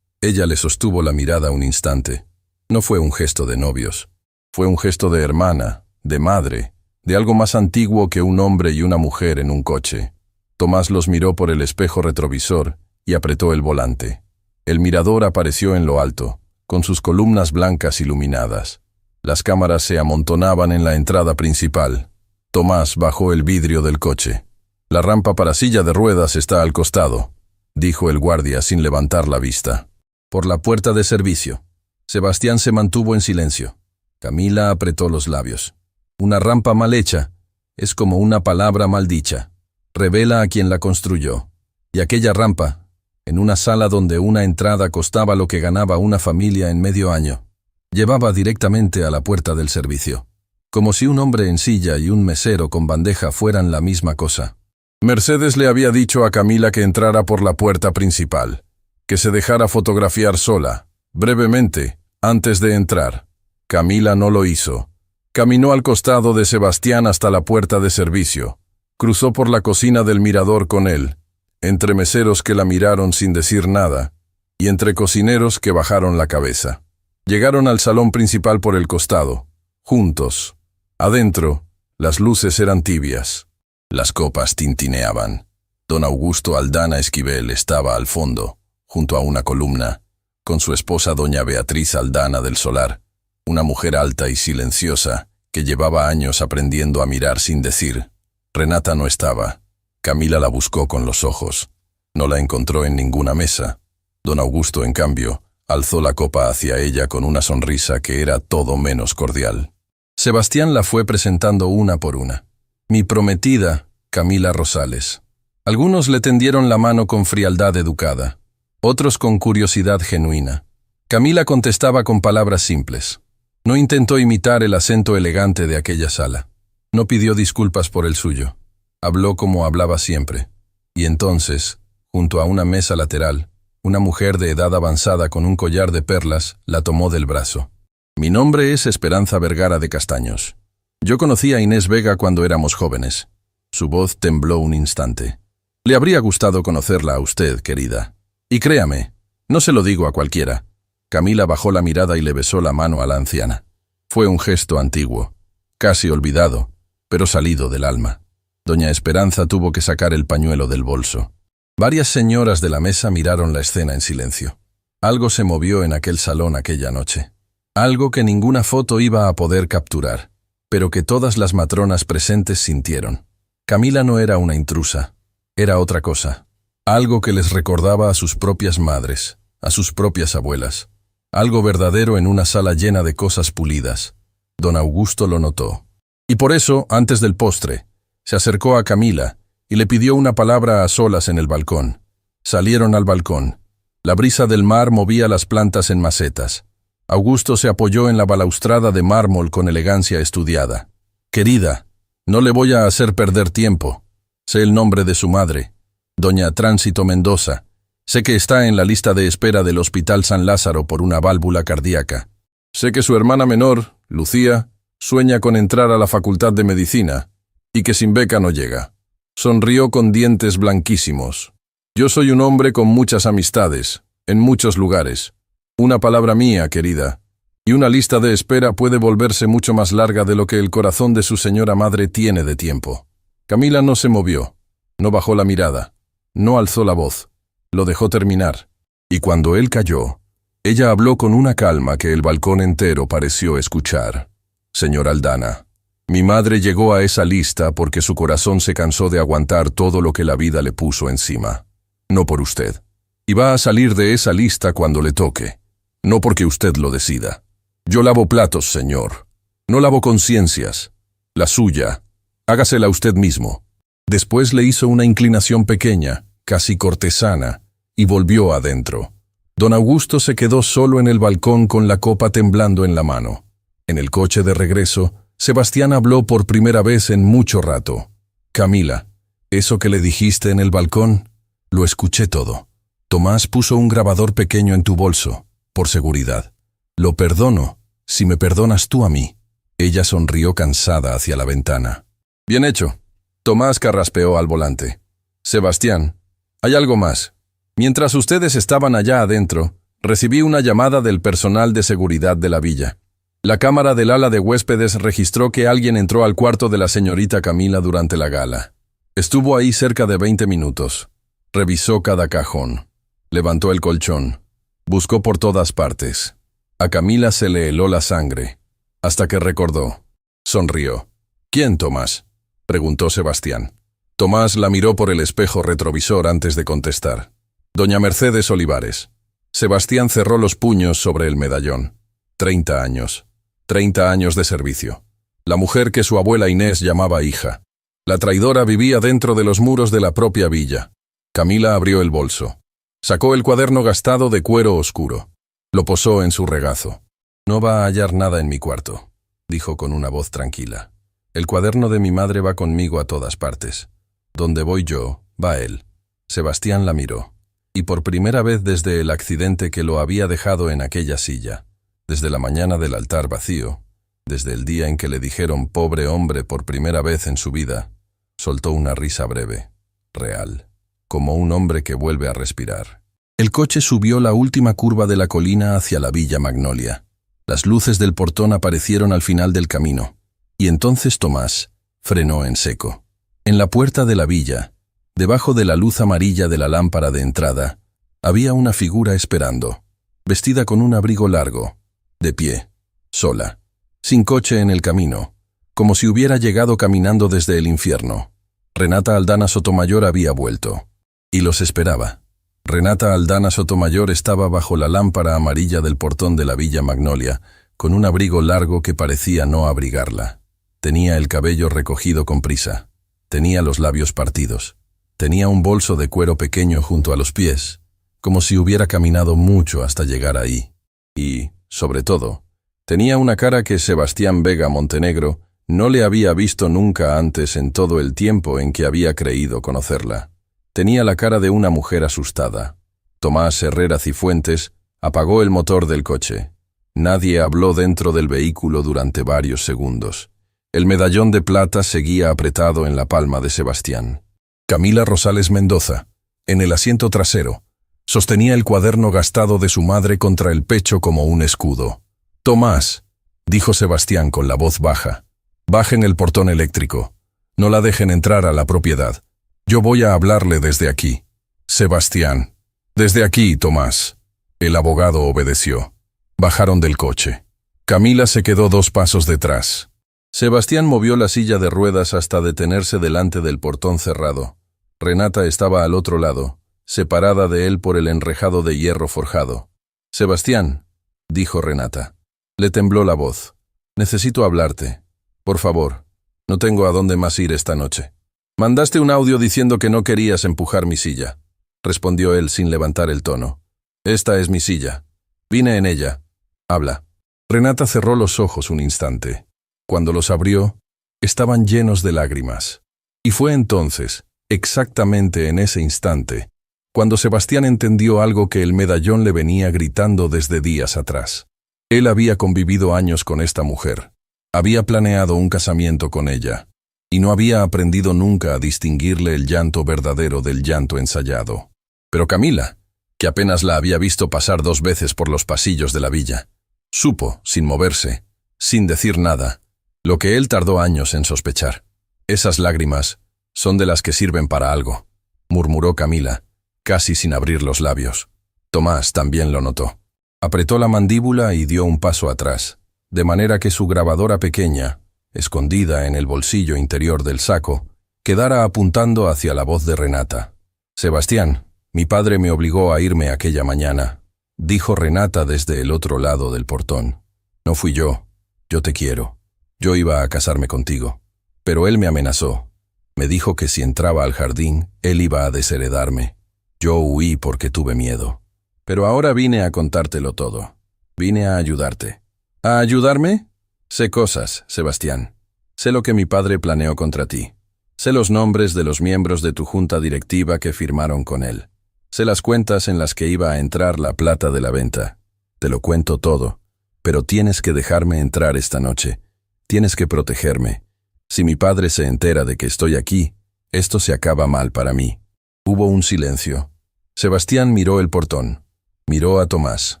A: Ella le sostuvo la mirada un instante. No fue un gesto de novios. Fue un gesto de hermana, de madre, de algo más antiguo que un hombre y una mujer en un coche. Tomás los miró por el espejo retrovisor y apretó el volante. El mirador apareció en lo alto, con sus columnas blancas iluminadas. Las cámaras se amontonaban en la entrada principal. Tomás bajó el vidrio del coche. La rampa para silla de ruedas está al costado, dijo el guardia sin levantar la vista. Por la puerta de servicio. Sebastián se mantuvo en silencio. Camila apretó los labios. Una rampa mal hecha es como una palabra mal dicha. Revela a quien la construyó. Y aquella rampa, en una sala donde una entrada costaba lo que ganaba una familia en medio año, llevaba directamente a la puerta del servicio. Como si un hombre en silla y un mesero con bandeja fueran la misma cosa. Mercedes le había dicho a Camila que entrara por la puerta principal, que se dejara fotografiar sola, brevemente, antes de entrar. Camila no lo hizo. Caminó al costado de Sebastián hasta la puerta de servicio. Cruzó por la cocina del mirador con él, entre meseros que la miraron sin decir nada, y entre cocineros que bajaron la cabeza. Llegaron al salón principal por el costado, juntos. Adentro, las luces eran tibias. Las copas tintineaban. Don Augusto Aldana Esquivel estaba al fondo, junto a una columna, con su esposa doña Beatriz Aldana del Solar, una mujer alta y silenciosa que llevaba años aprendiendo a mirar sin decir. Renata no estaba. Camila la buscó con los ojos. No la encontró en ninguna mesa. Don Augusto, en cambio, alzó la copa hacia ella con una sonrisa que era todo menos cordial. Sebastián la fue presentando una por una. Mi prometida, Camila Rosales. Algunos le tendieron la mano con frialdad educada, otros con curiosidad genuina. Camila contestaba con palabras simples. No intentó imitar el acento elegante de aquella sala. No pidió disculpas por el suyo. Habló como hablaba siempre. Y entonces, junto a una mesa lateral, una mujer de edad avanzada con un collar de perlas la tomó del brazo. Mi nombre es Esperanza Vergara de Castaños. Yo conocí a Inés Vega cuando éramos jóvenes. Su voz tembló un instante. Le habría gustado conocerla a usted, querida. Y créame, no se lo digo a cualquiera. Camila bajó la mirada y le besó la mano a la anciana. Fue un gesto antiguo, casi olvidado, pero salido del alma. Doña Esperanza tuvo que sacar el pañuelo del bolso. Varias señoras de la mesa miraron la escena en silencio. Algo se movió en aquel salón aquella noche. Algo que ninguna foto iba a poder capturar, pero que todas las matronas presentes sintieron. Camila no era una intrusa, era otra cosa. Algo que les recordaba a sus propias madres, a sus propias abuelas. Algo verdadero en una sala llena de cosas pulidas. Don Augusto lo notó. Y por eso, antes del postre, se acercó a Camila y le pidió una palabra a solas en el balcón. Salieron al balcón. La brisa del mar movía las plantas en macetas. Augusto se apoyó en la balaustrada de mármol con elegancia estudiada. «Querida, no le voy a hacer perder tiempo. Sé el nombre de su madre, doña Tránsito Mendoza. Sé que está en la lista de espera del Hospital San Lázaro por una válvula cardíaca. Sé que su hermana menor, Lucía, sueña con entrar a la Facultad de Medicina y que sin beca no llega». Sonrió con dientes blanquísimos. «Yo soy un hombre con muchas amistades, en muchos lugares. Una palabra mía, querida, y una lista de espera puede volverse mucho más larga de lo que el corazón de su señora madre tiene de tiempo». Camila no se movió, no bajó la mirada, no alzó la voz, lo dejó terminar. Y cuando él calló, ella habló con una calma que el balcón entero pareció escuchar. «Señor Aldana, mi madre llegó a esa lista porque su corazón se cansó de aguantar todo lo que la vida le puso encima. No por usted. Y va a salir de esa lista cuando le toque. No porque usted lo decida. Yo lavo platos, señor. No lavo conciencias. La suya. Hágasela usted mismo». Después le hizo una inclinación pequeña, casi cortesana, y volvió adentro. Don Augusto se quedó solo en el balcón con la copa temblando en la mano. En el coche de regreso, Sebastián habló por primera vez en mucho rato. «Camila, eso que le dijiste en el balcón, lo escuché todo. Tomás puso un grabador pequeño en tu bolso, por seguridad. Lo perdono, si me perdonas tú a mí». Ella sonrió cansada hacia la ventana. «Bien hecho». Tomás carraspeó al volante. «Sebastián, hay algo más. Mientras ustedes estaban allá adentro, recibí una llamada del personal de seguridad de la villa. La cámara del ala de huéspedes registró que alguien entró al cuarto de la señorita Camila durante la gala. Estuvo ahí cerca de 20 minutos. Revisó cada cajón. Levantó el colchón. Buscó por todas partes. A Camila se le heló la sangre, hasta que recordó. Sonrió. «¿Quién, Tomás?», preguntó Sebastián. Tomás la miró por el espejo retrovisor antes de contestar. «Doña Mercedes Olivares». Sebastián cerró los puños sobre el medallón. 30 años. 30 años de servicio. La mujer que su abuela Inés llamaba hija. La traidora vivía dentro de los muros de la propia villa. Camila abrió el bolso. Sacó el cuaderno gastado de cuero oscuro. Lo posó en su regazo. «No va a hallar nada en mi cuarto», dijo con una voz tranquila. «El cuaderno de mi madre va conmigo a todas partes. Donde voy yo, va él». Sebastián la miró. Y por primera vez desde el accidente que lo había dejado en aquella silla, desde la mañana del altar vacío, desde el día en que le dijeron «pobre hombre» por primera vez en su vida, soltó una risa breve, real, como un hombre que vuelve a respirar. El coche subió la última curva de la colina hacia la Villa Magnolia. Las luces del portón aparecieron al final del camino, y entonces Tomás frenó en seco. En la puerta de la villa, debajo de la luz amarilla de la lámpara de entrada, había una figura esperando, vestida con un abrigo largo, de pie, sola, sin coche en el camino, como si hubiera llegado caminando desde el infierno. Renata Aldana Sotomayor había vuelto, y los esperaba. Renata Aldana Sotomayor estaba bajo la lámpara amarilla del portón de la Villa Magnolia, con un abrigo largo que parecía no abrigarla. Tenía el cabello recogido con prisa. Tenía los labios partidos. Tenía un bolso de cuero pequeño junto a los pies, como si hubiera caminado mucho hasta llegar ahí. Y, sobre todo, tenía una cara que Sebastián Vega Montenegro no le había visto nunca antes en todo el tiempo en que había creído conocerla. Tenía la cara de una mujer asustada. Tomás Herrera Cifuentes apagó el motor del coche. Nadie habló dentro del vehículo durante varios segundos. El medallón de plata seguía apretado en la palma de Sebastián. Camila Rosales Mendoza, en el asiento trasero, sostenía el cuaderno gastado de su madre contra el pecho como un escudo. «Tomás», dijo Sebastián con la voz baja, «bajen el portón eléctrico. No la dejen entrar a la propiedad. Yo voy a hablarle desde aquí». «Sebastián». «Desde aquí, Tomás». El abogado obedeció. Bajaron del coche. Camila se quedó 2 pasos detrás. Sebastián movió la silla de ruedas hasta detenerse delante del portón cerrado. Renata estaba al otro lado, separada de él por el enrejado de hierro forjado. «Sebastián», dijo Renata. Le tembló la voz. «Necesito hablarte. Por favor, no tengo a dónde más ir esta noche». «Mandaste un audio diciendo que no querías empujar mi silla», respondió él sin levantar el tono. Esta es mi silla. Vine en ella. Habla. Renata cerró los ojos un instante. Cuando los abrió, estaban llenos de lágrimas. Y fue entonces, exactamente en ese instante, cuando Sebastián entendió algo que el medallón le venía gritando desde días atrás. Él había convivido años con esta mujer. Había planeado un casamiento con ella. Y no había aprendido nunca a distinguirle el llanto verdadero del llanto ensayado. Pero Camila, que apenas la había visto pasar 2 veces por los pasillos de la villa, supo, sin moverse, sin decir nada, lo que él tardó años en sospechar. Esas lágrimas son de las que sirven para algo, murmuró Camila, casi sin abrir los labios. Tomás también lo notó. Apretó la mandíbula y dio un paso atrás, de manera que su grabadora pequeña, escondida en el bolsillo interior del saco, quedara apuntando hacia la voz de Renata. Sebastián, mi padre me obligó a irme aquella mañana, dijo Renata desde el otro lado del portón. No fui yo te quiero. Yo iba a casarme contigo. Pero él me amenazó. Me dijo que si entraba al jardín, él iba a desheredarme. Yo huí porque tuve miedo. Pero ahora vine a contártelo todo. Vine a ayudarte. ¿A ayudarme? Sé cosas, Sebastián. Sé lo que mi padre planeó contra ti. Sé los nombres de los miembros de tu junta directiva que firmaron con él. Sé las cuentas en las que iba a entrar la plata de la venta. Te lo cuento todo, pero tienes que dejarme entrar esta noche. Tienes que protegerme. Si mi padre se entera de que estoy aquí, esto se acaba mal para mí. Hubo un silencio. Sebastián miró el portón. Miró a Tomás.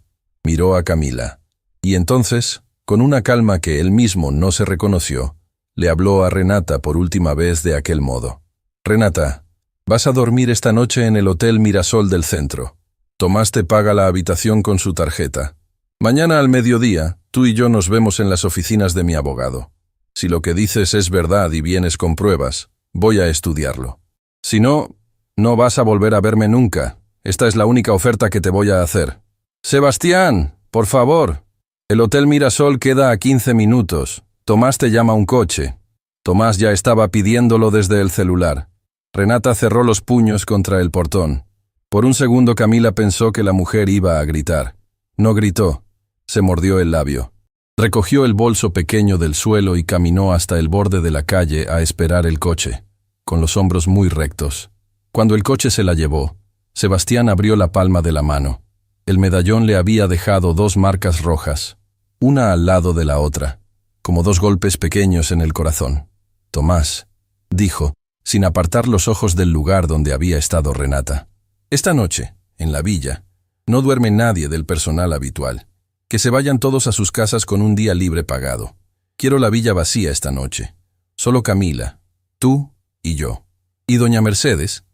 A: Miró a Camila. Y entonces, con una calma que él mismo no se reconoció, le habló a Renata por última vez de aquel modo. Renata, vas a dormir esta noche en el Hotel Mirasol del centro. Tomás te paga la habitación con su tarjeta. Mañana al mediodía, tú y yo nos vemos en las oficinas de mi abogado. Si lo que dices es verdad y vienes con pruebas, voy a estudiarlo. Si no, no vas a volver a verme nunca. Esta es la única oferta que te voy a hacer. Sebastián, por favor. El Hotel Mirasol queda a 15 minutos. Tomás te llama un coche. Tomás ya estaba pidiéndolo desde el celular. Renata cerró los puños contra el portón. Por un segundo Camila pensó que la mujer iba a gritar. No gritó. Se mordió el labio. Recogió el bolso pequeño del suelo y caminó hasta el borde de la calle a esperar el coche, con los hombros muy rectos. Cuando el coche se la llevó, Sebastián abrió la palma de la mano. El medallón le había dejado 2 marcas rojas, una al lado de la otra, como 2 golpes pequeños en el corazón. Tomás, dijo, sin apartar los ojos del lugar donde había estado Renata. Esta noche, en la villa, no duerme nadie del personal habitual. Que se vayan todos a sus casas con un día libre pagado. Quiero la villa vacía esta noche. Solo Camila, tú y yo. Y doña Mercedes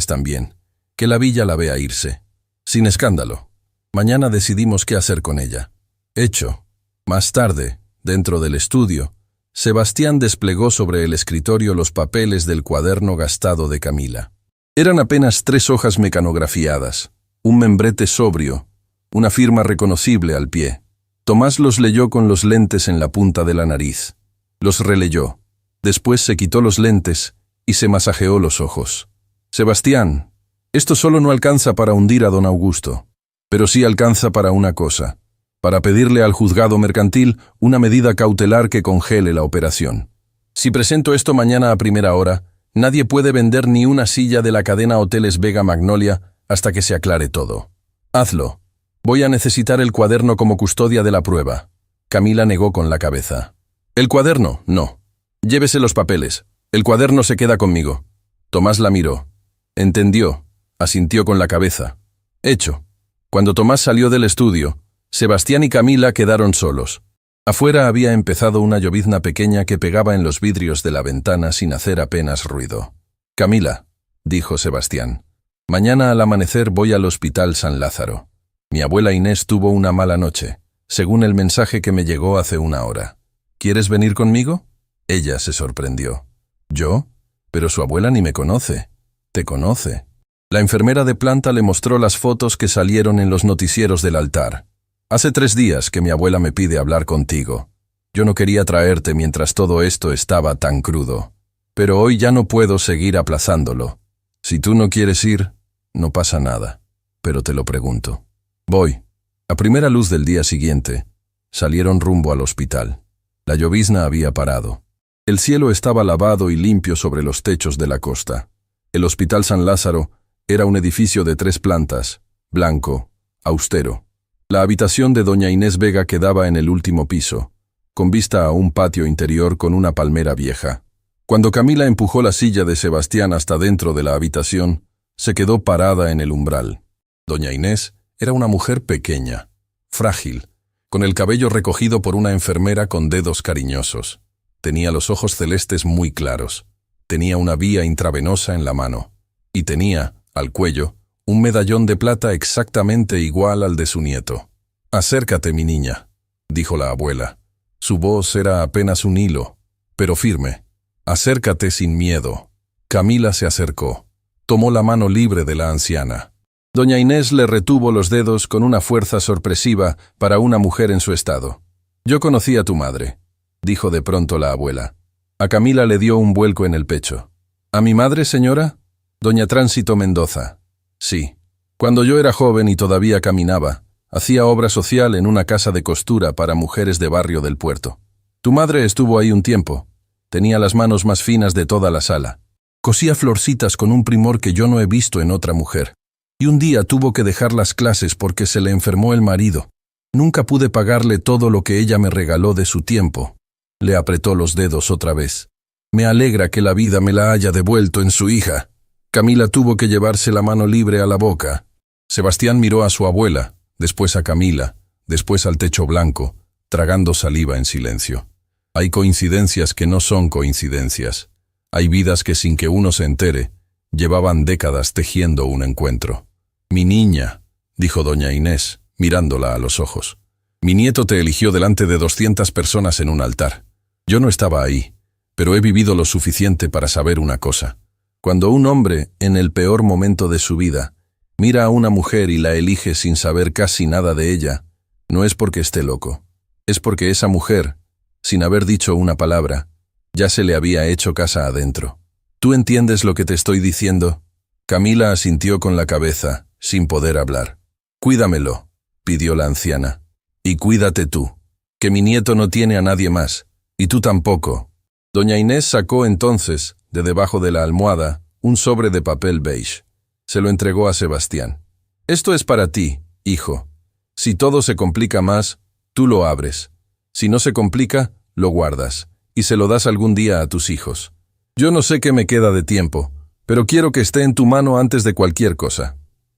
A: también. Que la villa la vea irse. Sin escándalo. Mañana decidimos qué hacer con ella. Hecho. Más tarde, dentro del estudio, Sebastián desplegó sobre el escritorio los papeles del cuaderno gastado de Camila. Eran apenas 3 hojas mecanografiadas, un membrete sobrio, una firma reconocible al pie. Tomás los leyó con los lentes en la punta de la nariz. Los releyó. Después se quitó los lentes y se masajeó los ojos. Sebastián, esto solo no alcanza para hundir a don Augusto, pero sí alcanza para una cosa, para pedirle al juzgado mercantil una medida cautelar que congele la operación. Si presento esto mañana a primera hora, nadie puede vender ni una silla de la cadena Hoteles Vega Magnolia hasta que se aclare todo. Hazlo. Voy a necesitar el cuaderno como custodia de la prueba. Camila negó con la cabeza. ¿El cuaderno? No. Llévese los papeles. El cuaderno se queda conmigo. Tomás la miró. Entendió. Asintió con la cabeza. Hecho. Cuando Tomás salió del estudio, Sebastián y Camila quedaron solos. Afuera había empezado una llovizna pequeña que pegaba en los vidrios de la ventana sin hacer apenas ruido. Camila, dijo Sebastián, mañana al amanecer voy al Hospital San Lázaro. Mi abuela Inés tuvo una mala noche, según el mensaje que me llegó hace 1 hora. ¿Quieres venir conmigo? Ella se sorprendió. ¿Yo? Pero su abuela ni me conoce. ¿Te conoce? La enfermera de planta le mostró las fotos que salieron en los noticieros del altar. Hace 3 días que mi abuela me pide hablar contigo. Yo no quería traerte mientras todo esto estaba tan crudo. Pero hoy ya no puedo seguir aplazándolo. Si tú no quieres ir, no pasa nada. pero te lo pregunto. Voy. A primera luz del día siguiente, salieron rumbo al hospital. La llovizna había parado. El cielo estaba lavado y limpio sobre los techos de la costa. El Hospital San Lázaro era un edificio de 3 plantas, blanco, austero. La habitación de doña Inés Vega quedaba en el último piso, con vista a un patio interior con una palmera vieja. Cuando Camila empujó la silla de Sebastián hasta dentro de la habitación, se quedó parada en el umbral. Doña Inés era una mujer pequeña, frágil, con el cabello recogido por una enfermera con dedos cariñosos. Tenía los ojos celestes muy claros. Tenía una vía intravenosa en la mano. Y tenía, al cuello, un medallón de plata exactamente igual al de su nieto. «Acércate, mi niña», dijo la abuela. Su voz era apenas un hilo, pero firme. «Acércate sin miedo». Camila se acercó. Tomó la mano libre de la anciana. Doña Inés le retuvo los dedos con una fuerza sorpresiva para una mujer en su estado. «Yo conocí a tu madre», dijo de pronto la abuela. A Camila le dio un vuelco en el pecho. «¿A mi madre, señora?» «Doña Tránsito Mendoza». «Sí. Cuando yo era joven y todavía caminaba, hacía obra social en una casa de costura para mujeres de barrio del puerto. Tu madre estuvo ahí un tiempo. Tenía las manos más finas de toda la sala. Cosía florcitas con un primor que yo no he visto en otra mujer. Y un día tuvo que dejar las clases porque se le enfermó el marido. Nunca pude pagarle todo lo que ella me regaló de su tiempo». Le apretó los dedos otra vez. «Me alegra que la vida me la haya devuelto en su hija». Camila tuvo que llevarse la mano libre a la boca. Sebastián miró a su abuela, después a Camila, después al techo blanco, tragando saliva en silencio. Hay coincidencias que no son coincidencias. Hay vidas que sin que uno se entere, llevaban décadas tejiendo un encuentro. «Mi niña», dijo doña Inés, mirándola a los ojos. «Mi nieto te eligió delante de 200 personas en un altar. Yo no estaba ahí, pero he vivido lo suficiente para saber una cosa. Cuando un hombre, en el peor momento de su vida, mira a una mujer y la elige sin saber casi nada de ella, no es porque esté loco. Es porque esa mujer, sin haber dicho una palabra, ya se le había hecho casa adentro. ¿Tú entiendes lo que te estoy diciendo?» Camila asintió con la cabeza, sin poder hablar. «Cuídamelo», pidió la anciana. «Y cuídate tú, que mi nieto no tiene a nadie más, y tú tampoco». Doña Inés sacó entonces, de debajo de la almohada, un sobre de papel beige. Se lo entregó a Sebastián. «Esto es para ti, hijo. Si todo se complica más, tú lo abres. Si no se complica, lo guardas, y se lo das algún día a tus hijos. Yo no sé qué me queda de tiempo, pero quiero que esté en tu mano antes de cualquier cosa».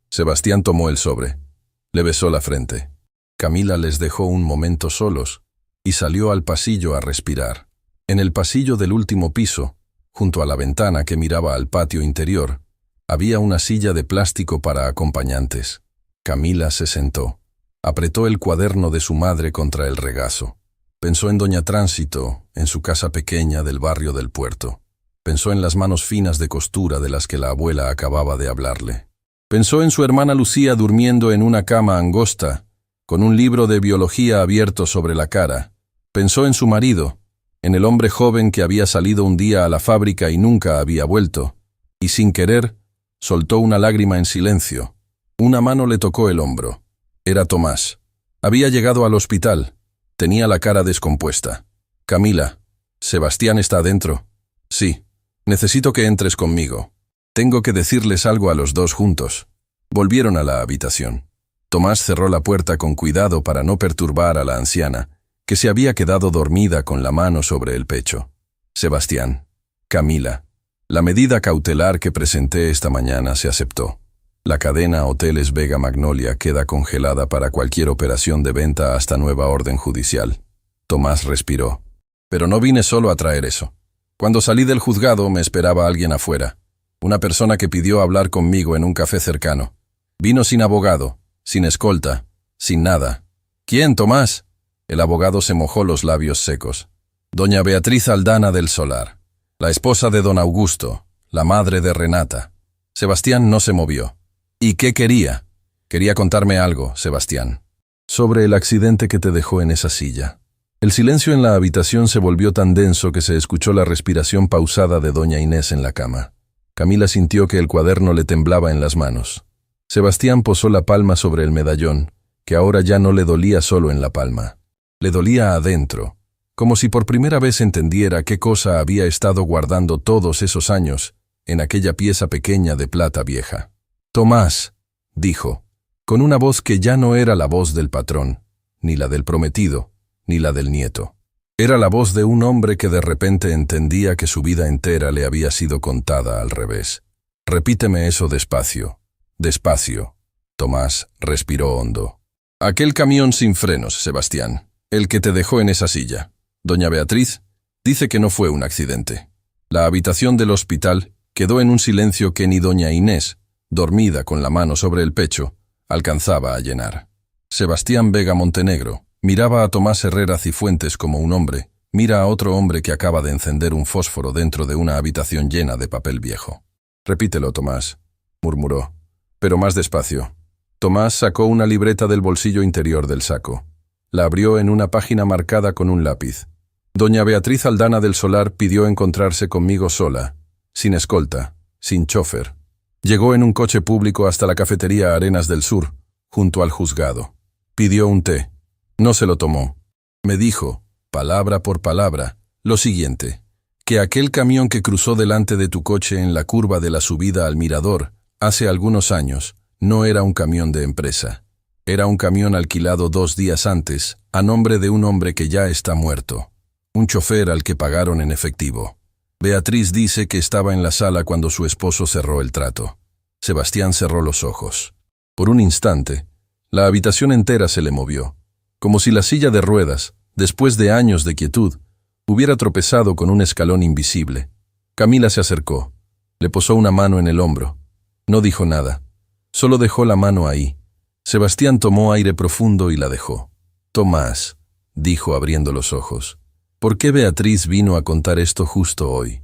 A: Sebastián tomó el sobre. Le besó la frente. Camila les dejó un momento solos y salió al pasillo a respirar. En el pasillo del último piso, junto a la ventana que miraba al patio interior, había una silla de plástico para acompañantes. Camila se sentó. Apretó el cuaderno de su madre contra el regazo. Pensó en doña Tránsito, en su casa pequeña del barrio del puerto. Pensó en las manos finas de costura de las que la abuela acababa de hablarle. Pensó en su hermana Lucía durmiendo en una cama angosta, con un libro de biología abierto sobre la cara. Pensó en su marido, en el hombre joven que había salido un día a la fábrica y nunca había vuelto, y sin querer, soltó una lágrima en silencio. Una mano le tocó el hombro. Era Tomás. Había llegado al hospital. Tenía la cara descompuesta. «Camila, ¿Sebastián está adentro?» «Sí. Necesito que entres conmigo. Tengo que decirles algo a los dos juntos». Volvieron a la habitación. Tomás cerró la puerta con cuidado para no perturbar a la anciana, que se había quedado dormida con la mano sobre el pecho. «Sebastián, Camila, la medida cautelar que presenté esta mañana se aceptó. La cadena Hoteles Vega Magnolia queda congelada para cualquier operación de venta hasta nueva orden judicial». Tomás respiró. «Pero no vine solo a traer eso. Cuando salí del juzgado me esperaba alguien afuera. Una persona que pidió hablar conmigo en un café cercano. Vino sin abogado, sin escolta, sin nada». «¿Quién, Tomás?» El abogado se mojó los labios secos. «Doña Beatriz Aldana del Solar, la esposa de don Augusto, la madre de Renata». Sebastián no se movió. «¿Y qué quería?» «Quería contarme algo, Sebastián. Sobre el accidente que te dejó en esa silla». El silencio en la habitación se volvió tan denso que se escuchó la respiración pausada de doña Inés en la cama. Camila sintió que el cuaderno le temblaba en las manos. Sebastián posó la palma sobre el medallón, que ahora ya no le dolía solo en la palma. Le dolía adentro, como si por primera vez entendiera qué cosa había estado guardando todos esos años en aquella pieza pequeña de plata vieja. «Tomás», dijo, con una voz que ya no era la voz del patrón, ni la del prometido, ni la del nieto. Era la voz de un hombre que de repente entendía que su vida entera le había sido contada al revés. «Repíteme eso despacio, despacio». Tomás respiró hondo. «Aquel camión sin frenos, Sebastián, el que te dejó en esa silla. Doña Beatriz dice que no fue un accidente. La habitación del hospital quedó en un silencio que ni doña Inés, dormida con la mano sobre el pecho, alcanzaba a llenar. Sebastián Vega Montenegro miraba a Tomás Herrera Cifuentes como un hombre mira a otro hombre que acaba de encender un fósforo dentro de una habitación llena de papel viejo. «Repítelo, Tomás», murmuró, pero más despacio. Tomás sacó una libreta del bolsillo interior del saco. La abrió en una página marcada con un lápiz. «Doña Beatriz Aldana del Solar pidió encontrarse conmigo sola, sin escolta, sin chofer. Llegó en un coche público hasta la cafetería Arenas del Sur, junto al juzgado. Pidió un té. No se lo tomó. Me dijo, palabra por palabra, lo siguiente, que aquel camión que cruzó delante de tu coche en la curva de la subida al mirador, hace algunos años, no era un camión de empresa. Era un camión alquilado 2 días antes, a nombre de un hombre que ya está muerto. Un chofer al que pagaron en efectivo. Beatriz dice que estaba en la sala cuando su esposo cerró el trato. Sebastián cerró los ojos. Por un instante, la habitación entera se le movió, como si la silla de ruedas, después de años de quietud, hubiera tropezado con un escalón invisible. Camila se acercó, le posó una mano en el hombro. No dijo nada, solo dejó la mano ahí. Sebastián tomó aire profundo y la dejó. «Tomás», dijo abriendo los ojos, «¿por qué Beatriz vino a contar esto justo hoy?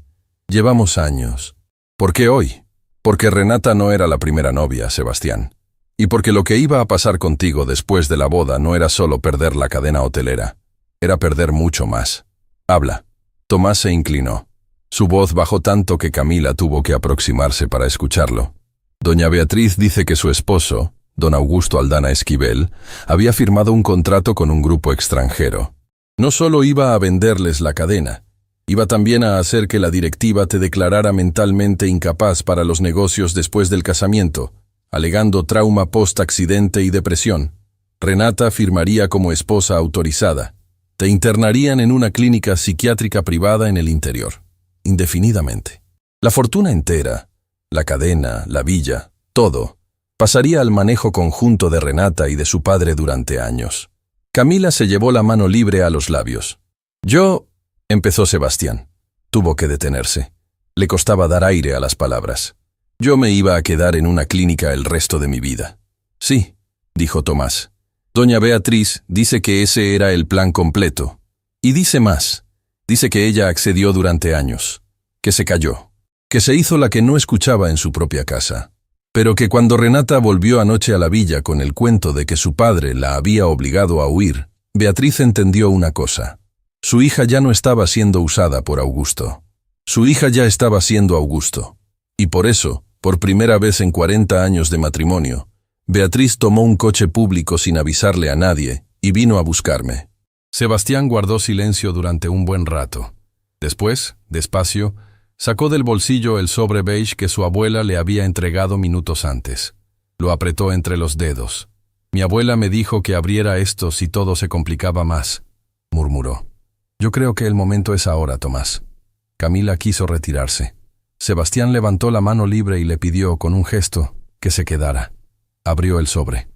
A: Llevamos años». «¿Por qué hoy?» «Porque Renata no era la primera novia, Sebastián. Y porque lo que iba a pasar contigo después de la boda no era solo perder la cadena hotelera, era perder mucho más. Habla». Tomás se inclinó. Su voz bajó tanto que Camila tuvo que aproximarse para escucharlo. «Doña Beatriz dice que su esposo, don Augusto Aldana Esquivel, había firmado un contrato con un grupo extranjero. No solo iba a venderles la cadena, iba también a hacer que la directiva te declarara mentalmente incapaz para los negocios después del casamiento, alegando trauma post-accidente y depresión. Renata firmaría como esposa autorizada. Te internarían en una clínica psiquiátrica privada en el interior, indefinidamente. La fortuna entera, la cadena, la villa, todo, pasaría al manejo conjunto de Renata y de su padre durante años». Camila se llevó la mano libre a los labios. «Yo», empezó Sebastián. Tuvo que detenerse. Le costaba dar aire a las palabras. «Yo me iba a quedar en una clínica el resto de mi vida». «Sí», dijo Tomás. «Doña Beatriz dice que ese era el plan completo. Y dice más. Dice que ella accedió durante años, que se calló, que se hizo la que no escuchaba en su propia casa. Pero que cuando Renata volvió anoche a la villa con el cuento de que su padre la había obligado a huir, Beatriz entendió una cosa. Su hija ya no estaba siendo usada por Augusto. Su hija ya estaba siendo Augusto. Y por eso, por primera vez en 40 años de matrimonio, Beatriz tomó un coche público sin avisarle a nadie y vino a buscarme». Sebastián guardó silencio durante un buen rato. Después, despacio, sacó del bolsillo el sobre beige que su abuela le había entregado minutos antes. Lo apretó entre los dedos. «Mi abuela me dijo que abriera esto si todo se complicaba más», murmuró. «Yo creo que el momento es ahora, Tomás». Camila quiso retirarse. Sebastián levantó la mano libre y le pidió, con un gesto, que se quedara. Abrió el sobre.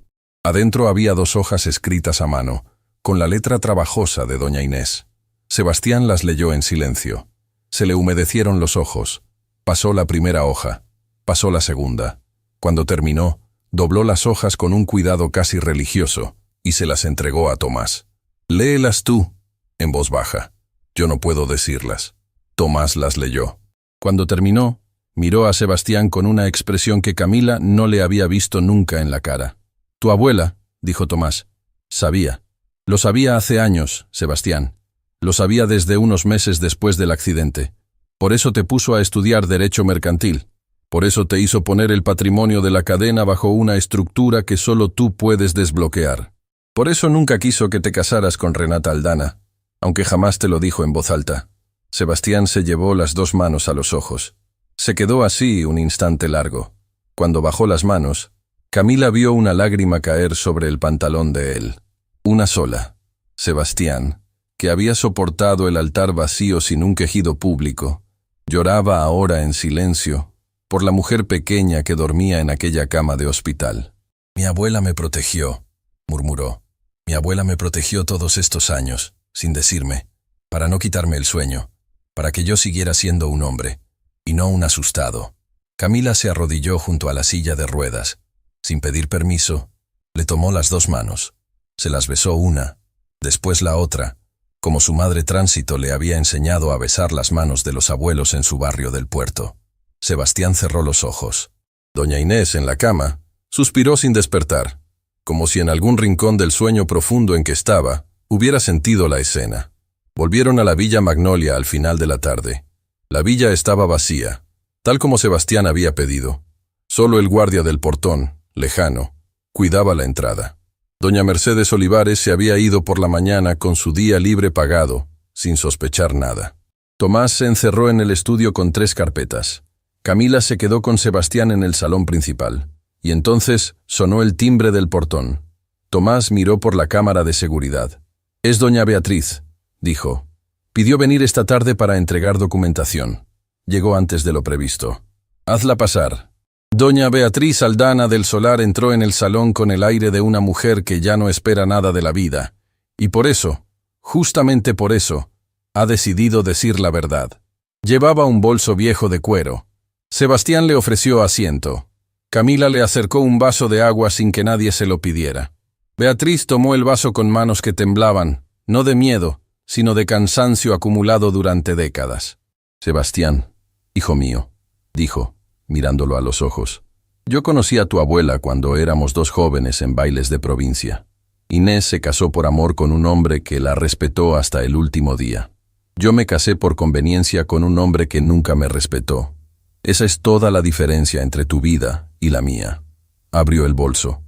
A: Adentro había 2 hojas escritas a mano, con la letra trabajosa de doña Inés. Sebastián las leyó en silencio. Se le humedecieron los ojos. Pasó la primera hoja. Pasó la segunda. Cuando terminó, dobló las hojas con un cuidado casi religioso y se las entregó a Tomás. «Léelas tú», en voz baja. «Yo no puedo decirlas». Tomás las leyó. Cuando terminó, miró a Sebastián con una expresión que Camila no le había visto nunca en la cara. «Tu abuela», dijo Tomás, «sabía. Lo sabía hace años, Sebastián. Lo sabía desde unos meses después del accidente. Por eso te puso a estudiar Derecho Mercantil. Por eso te hizo poner el patrimonio de la cadena bajo una estructura que solo tú puedes desbloquear. Por eso nunca quiso que te casaras con Renata Aldana, aunque jamás te lo dijo en voz alta. Sebastián se llevó las dos manos a los ojos. Se quedó así un instante largo. Cuando bajó las manos, Camila vio una lágrima caer sobre el pantalón de él. Una sola. Sebastián, que había soportado el altar vacío sin un quejido público, lloraba ahora en silencio por la mujer pequeña que dormía en aquella cama de hospital. «Mi abuela me protegió», murmuró. «Mi abuela me protegió todos estos años, sin decirme, para no quitarme el sueño, para que yo siguiera siendo un hombre, y no un asustado». Camila se arrodilló junto a la silla de ruedas. Sin pedir permiso, le tomó las dos manos. Se las besó una, después la otra, como su madre Tránsito le había enseñado a besar las manos de los abuelos en su barrio del puerto. Sebastián cerró los ojos. Doña Inés, en la cama, suspiró sin despertar, como si en algún rincón del sueño profundo en que estaba, hubiera sentido la escena. Volvieron a la Villa Magnolia al final de la tarde. La villa estaba vacía, tal como Sebastián había pedido. Solo el guardia del portón, lejano, cuidaba la entrada. Doña Mercedes Olivares se había ido por la mañana con su día libre pagado, sin sospechar nada. Tomás se encerró en el estudio con 3 carpetas. Camila se quedó con Sebastián en el salón principal, y entonces sonó el timbre del portón. Tomás miró por la cámara de seguridad. «Es doña Beatriz», dijo. «Pidió venir esta tarde para entregar documentación. Llegó antes de lo previsto. Hazla pasar». Doña Beatriz Aldana del Solar entró en el salón con el aire de una mujer que ya no espera nada de la vida, y por eso, justamente por eso, ha decidido decir la verdad. Llevaba un bolso viejo de cuero. Sebastián le ofreció asiento. Camila le acercó un vaso de agua sin que nadie se lo pidiera. Beatriz tomó el vaso con manos que temblaban, no de miedo, sino de cansancio acumulado durante décadas. «Sebastián, hijo mío», dijo, mirándolo a los ojos. «Yo conocí a tu abuela cuando éramos 2 jóvenes en bailes de provincia. Inés se casó por amor con un hombre que la respetó hasta el último día. Yo me casé por conveniencia con un hombre que nunca me respetó. Esa es toda la diferencia entre tu vida y la mía». Abrió el bolso.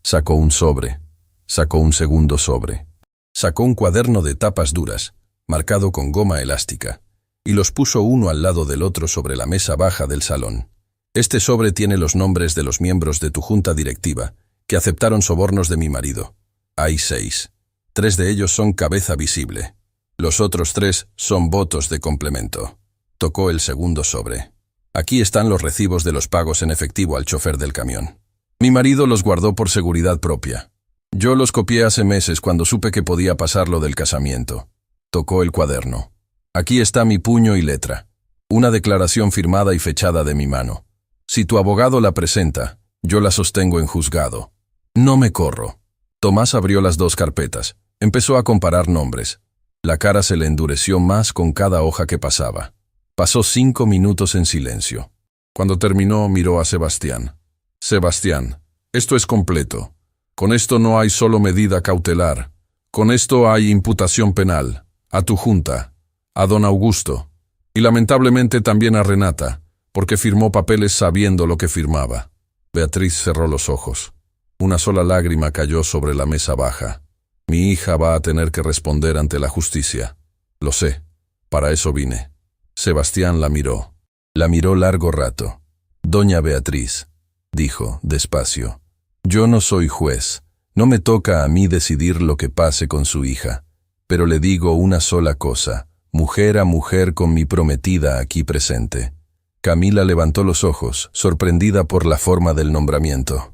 A: Sacó un sobre. Sacó un segundo sobre. Sacó un cuaderno de tapas duras, marcado con goma elástica, y los puso uno al lado del otro sobre la mesa baja del salón. «Este sobre tiene los nombres de los miembros de tu junta directiva, que aceptaron sobornos de mi marido. Hay 6. 3 de ellos son cabeza visible. Los otros 3 son votos de complemento». Tocó el segundo sobre. «Aquí están los recibos de los pagos en efectivo al chofer del camión. Mi marido los guardó por seguridad propia. Yo los copié hace meses cuando supe que podía pasar lo del casamiento». Tocó el cuaderno. «Aquí está mi puño y letra. Una declaración firmada y fechada de mi mano. Si tu abogado la presenta, yo la sostengo en juzgado. No me corro». Tomás abrió las 2 carpetas. Empezó a comparar nombres. La cara se le endureció más con cada hoja que pasaba. Pasó 5 minutos en silencio. Cuando terminó, miró a Sebastián. «Sebastián, esto es completo. Con esto no hay solo medida cautelar. Con esto hay imputación penal. A tu junta, a don Augusto, y lamentablemente también a Renata, porque firmó papeles sabiendo lo que firmaba». Beatriz cerró los ojos. Una sola lágrima cayó sobre la mesa baja. «Mi hija va a tener que responder ante la justicia. Lo sé. Para eso vine». Sebastián la miró. La miró largo rato. «Doña Beatriz», dijo, despacio, «yo no soy juez. No me toca a mí decidir lo que pase con su hija. Pero le digo una sola cosa, mujer a mujer con mi prometida aquí presente». Camila levantó los ojos, sorprendida por la forma del nombramiento.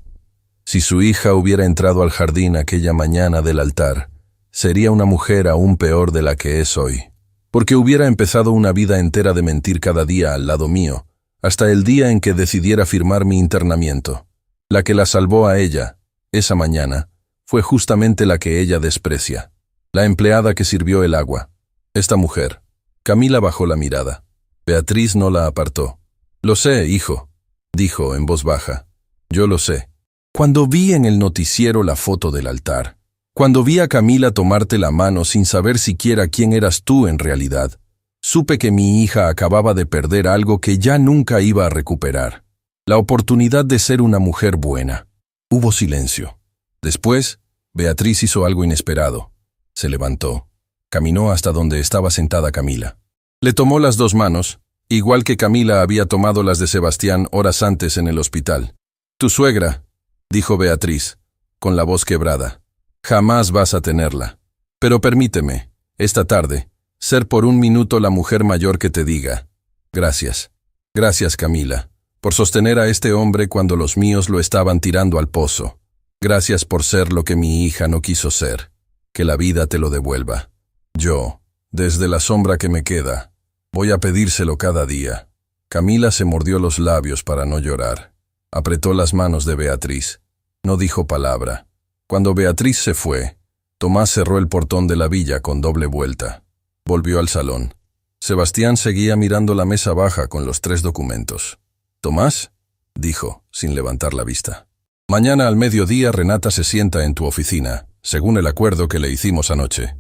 A: Si su hija hubiera entrado al jardín aquella mañana del altar, sería una mujer aún peor de la que es hoy, porque hubiera empezado una vida entera de mentir cada día al lado mío, hasta el día en que decidiera firmar mi internamiento. La que la salvó a ella, esa mañana, fue justamente la que ella desprecia. La empleada que sirvió el agua. Esta mujer. Camila bajó la mirada. Beatriz no la apartó. «Lo sé, hijo», dijo en voz baja. «Yo lo sé. Cuando vi en el noticiero la foto del altar, cuando vi a Camila tomarte la mano sin saber siquiera quién eras tú en realidad, supe que mi hija acababa de perder algo que ya nunca iba a recuperar. La oportunidad de ser una mujer buena. Hubo silencio. Después, Beatriz hizo algo inesperado. Se levantó. Caminó hasta donde estaba sentada Camila. Le tomó las dos manos, igual que Camila había tomado las de Sebastián horas antes en el hospital. «Tu suegra», dijo Beatriz, con la voz quebrada. «Jamás vas a tenerla. Pero permíteme, esta tarde, ser por un minuto la mujer mayor que te diga. Gracias. Gracias, Camila, por sostener a este hombre cuando los míos lo estaban tirando al pozo. Gracias por ser lo que mi hija no quiso ser. Que la vida te lo devuelva. Yo, desde la sombra que me queda, voy a pedírselo cada día». Camila se mordió los labios para no llorar. Apretó las manos de Beatriz. No dijo palabra. Cuando Beatriz se fue, Tomás cerró el portón de la villa con doble vuelta. Volvió al salón. Sebastián seguía mirando la mesa baja con los 3 documentos. «Tomás», dijo, sin levantar la vista. «Mañana al mediodía Renata se sienta en tu oficina, según el acuerdo que le hicimos anoche.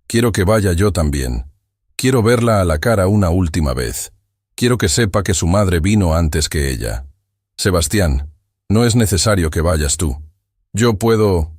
A: Quiero que vaya yo también. Quiero verla a la cara una última vez. Quiero que sepa que su madre vino antes que ella. Sebastián, no es necesario que vayas tú. Yo puedo...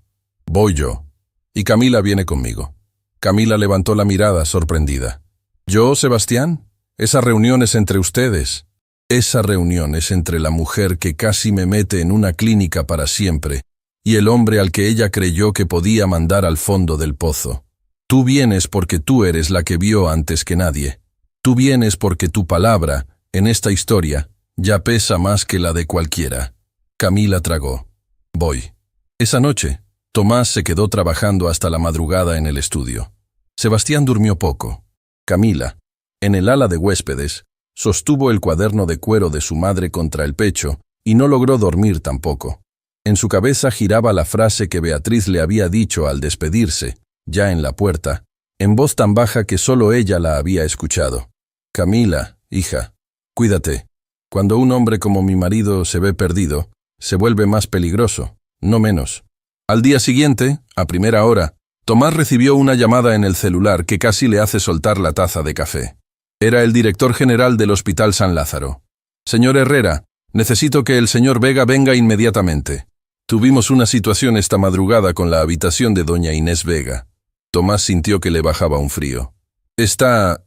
A: Voy yo. Y Camila viene conmigo». Camila levantó la mirada sorprendida. «¿Yo, Sebastián? Esa reunión es entre ustedes». «Esa reunión es entre la mujer que casi me mete en una clínica para siempre y el hombre al que ella creyó que podía mandar al fondo del pozo. Tú vienes porque tú eres la que vio antes que nadie. Tú vienes porque tu palabra, en esta historia, ya pesa más que la de cualquiera». Camila tragó. «Voy». Esa noche, Tomás se quedó trabajando hasta la madrugada en el estudio. Sebastián durmió poco. Camila, en el ala de huéspedes, sostuvo el cuaderno de cuero de su madre contra el pecho y no logró dormir tampoco. En su cabeza giraba la frase que Beatriz le había dicho al despedirse, ya en la puerta, en voz tan baja que solo ella la había escuchado. «Camila, hija, cuídate. Cuando un hombre como mi marido se ve perdido, se vuelve más peligroso, no menos». Al día siguiente, a primera hora, Tomás recibió una llamada en el celular que casi le hace soltar la taza de café. Era el director general del Hospital San Lázaro. «Señor Herrera, necesito que el señor Vega venga inmediatamente. Tuvimos una situación esta madrugada con la habitación de doña Inés Vega». Tomás sintió que le bajaba un frío. ¿Está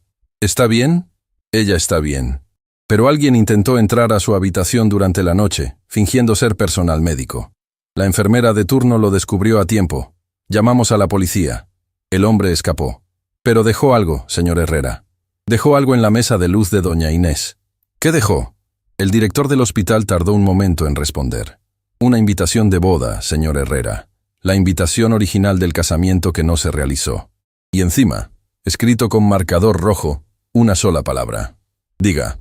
A: bien?» «Ella está bien. Pero alguien intentó entrar a su habitación durante la noche, fingiendo ser personal médico. La enfermera de turno lo descubrió a tiempo. Llamamos a la policía. El hombre escapó. Pero dejó algo, señor Herrera. Dejó algo en la mesa de luz de doña Inés». «¿Qué dejó?» El director del hospital tardó un momento en responder. «Una invitación de boda, señor Herrera. La invitación original del casamiento que no se realizó. Y encima, escrito con marcador rojo, una sola palabra. Diga,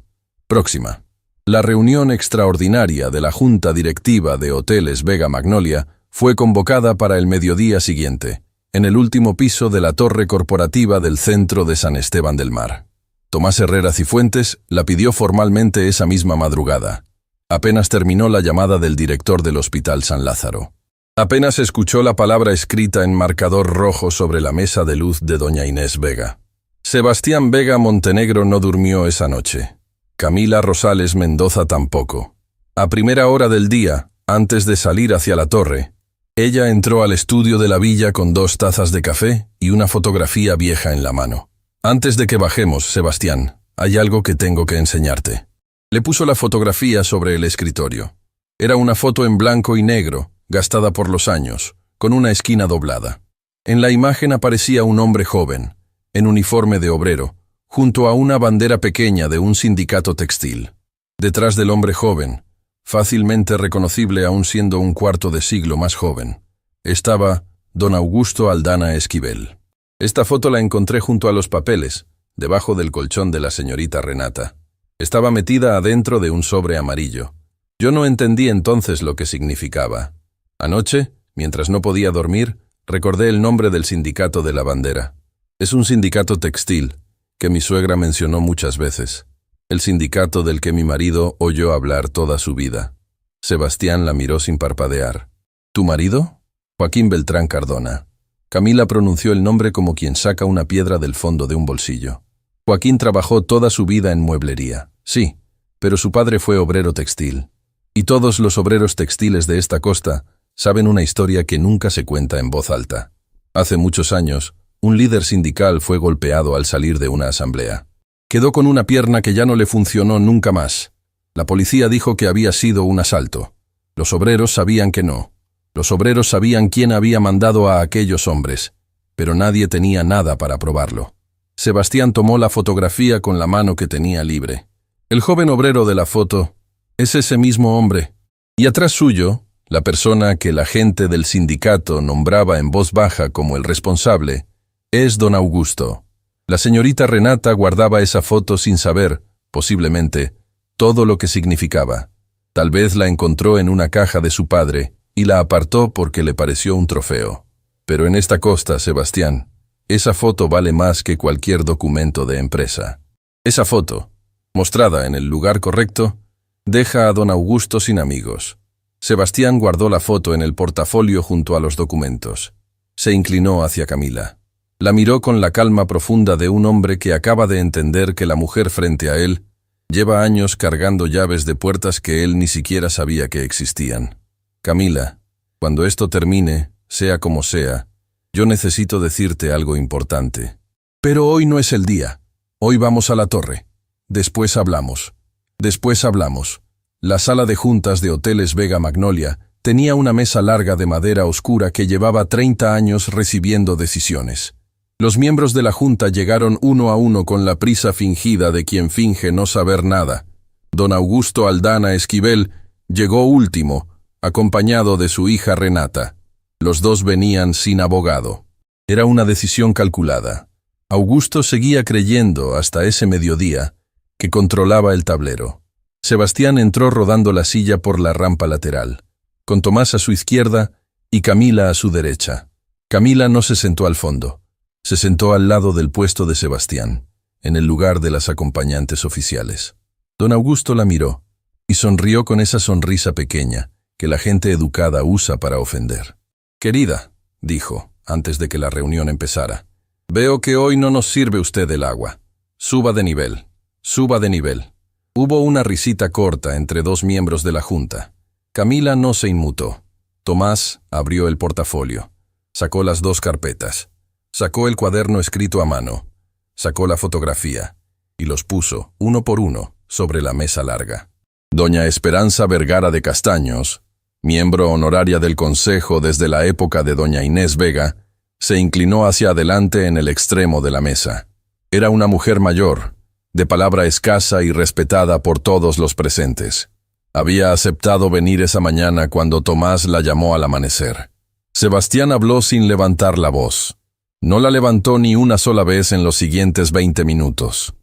A: próxima». La reunión extraordinaria de la Junta Directiva de Hoteles Vega Magnolia fue convocada para el mediodía siguiente, en el último piso de la torre corporativa del centro de San Esteban del Mar. Tomás Herrera Cifuentes la pidió formalmente esa misma madrugada. Apenas terminó la llamada del director del Hospital San Lázaro. Apenas escuchó la palabra escrita en marcador rojo sobre la mesa de luz de doña Inés Vega. Sebastián Vega Montenegro no durmió esa noche. Camila Rosales Mendoza tampoco. A primera hora del día, antes de salir hacia la torre, ella entró al estudio de la villa con 2 tazas de café y una fotografía vieja en la mano. «Antes de que bajemos, Sebastián, hay algo que tengo que enseñarte». Le puso la fotografía sobre el escritorio. Era una foto en blanco y negro, gastada por los años, con una esquina doblada. En la imagen aparecía un hombre joven, en uniforme de obrero, junto a una bandera pequeña de un sindicato textil. Detrás del hombre joven, fácilmente reconocible aún siendo un cuarto de siglo más joven, estaba don Augusto Aldana Esquivel. Esta foto la encontré junto a los papeles, debajo del colchón de la señorita Renata. Estaba metida adentro de un sobre amarillo. Yo no entendí entonces lo que significaba. Anoche, mientras no podía dormir, recordé el nombre del sindicato de la bandera. Es un sindicato textil, que mi suegra mencionó muchas veces. El sindicato del que mi marido oyó hablar toda su vida. Sebastián la miró sin parpadear. ¿Tu marido? Joaquín Beltrán Cardona. Camila pronunció el nombre como quien saca una piedra del fondo de un bolsillo. Joaquín trabajó toda su vida en mueblería. Sí, pero su padre fue obrero textil. Y todos los obreros textiles de esta costa saben una historia que nunca se cuenta en voz alta. Hace muchos años, un líder sindical fue golpeado al salir de una asamblea. Quedó con una pierna que ya no le funcionó nunca más. La policía dijo que había sido un asalto. Los obreros sabían que no. Los obreros sabían quién había mandado a aquellos hombres, pero nadie tenía nada para probarlo. Sebastián tomó la fotografía con la mano que tenía libre. El joven obrero de la foto es ese mismo hombre. Y atrás suyo, la persona que la gente del sindicato nombraba en voz baja como el responsable, es don Augusto. La señorita Renata guardaba esa foto sin saber, posiblemente, todo lo que significaba. Tal vez la encontró en una caja de su padre y la apartó porque le pareció un trofeo. Pero en esta costa, Sebastián, esa foto vale más que cualquier documento de empresa. Esa foto, mostrada en el lugar correcto, deja a don Augusto sin amigos. Sebastián guardó la foto en el portafolio junto a los documentos. Se inclinó hacia Camila. La miró con la calma profunda de un hombre que acaba de entender que la mujer frente a él lleva años cargando llaves de puertas que él ni siquiera sabía que existían. Camila, cuando esto termine, sea como sea, yo necesito decirte algo importante. Pero hoy no es el día. Hoy vamos a la torre. Después hablamos. Después hablamos. La sala de juntas de Hoteles Vega Magnolia tenía una mesa larga de madera oscura que llevaba 30 años recibiendo decisiones. Los miembros de la junta llegaron uno a uno con la prisa fingida de quien finge no saber nada. Don Augusto Aldana Esquivel llegó último, acompañado de su hija Renata. Los dos venían sin abogado. Era una decisión calculada. Augusto seguía creyendo, hasta ese mediodía, que controlaba el tablero. Sebastián entró rodando la silla por la rampa lateral, con Tomás a su izquierda y Camila a su derecha. Camila no se sentó al fondo. Se sentó al lado del puesto de Sebastián, en el lugar de las acompañantes oficiales. Don Augusto la miró y sonrió con esa sonrisa pequeña que la gente educada usa para ofender. «Querida», dijo, antes de que la reunión empezara, «veo que hoy no nos sirve usted el agua. Suba de nivel, suba de nivel». Hubo una risita corta entre dos miembros de la junta. Camila no se inmutó. Tomás abrió el portafolio. Sacó las dos carpetas. Sacó el cuaderno escrito a mano. Sacó la fotografía. Y los puso, uno por uno, sobre la mesa larga. Doña Esperanza Vergara de Castaños, miembro honoraria del Consejo desde la época de doña Inés Vega, se inclinó hacia adelante en el extremo de la mesa. Era una mujer mayor, de palabra escasa y respetada por todos los presentes. Había aceptado venir esa mañana cuando Tomás la llamó al amanecer. Sebastián habló sin levantar la voz. No la levantó ni una sola vez en los siguientes 20 minutos.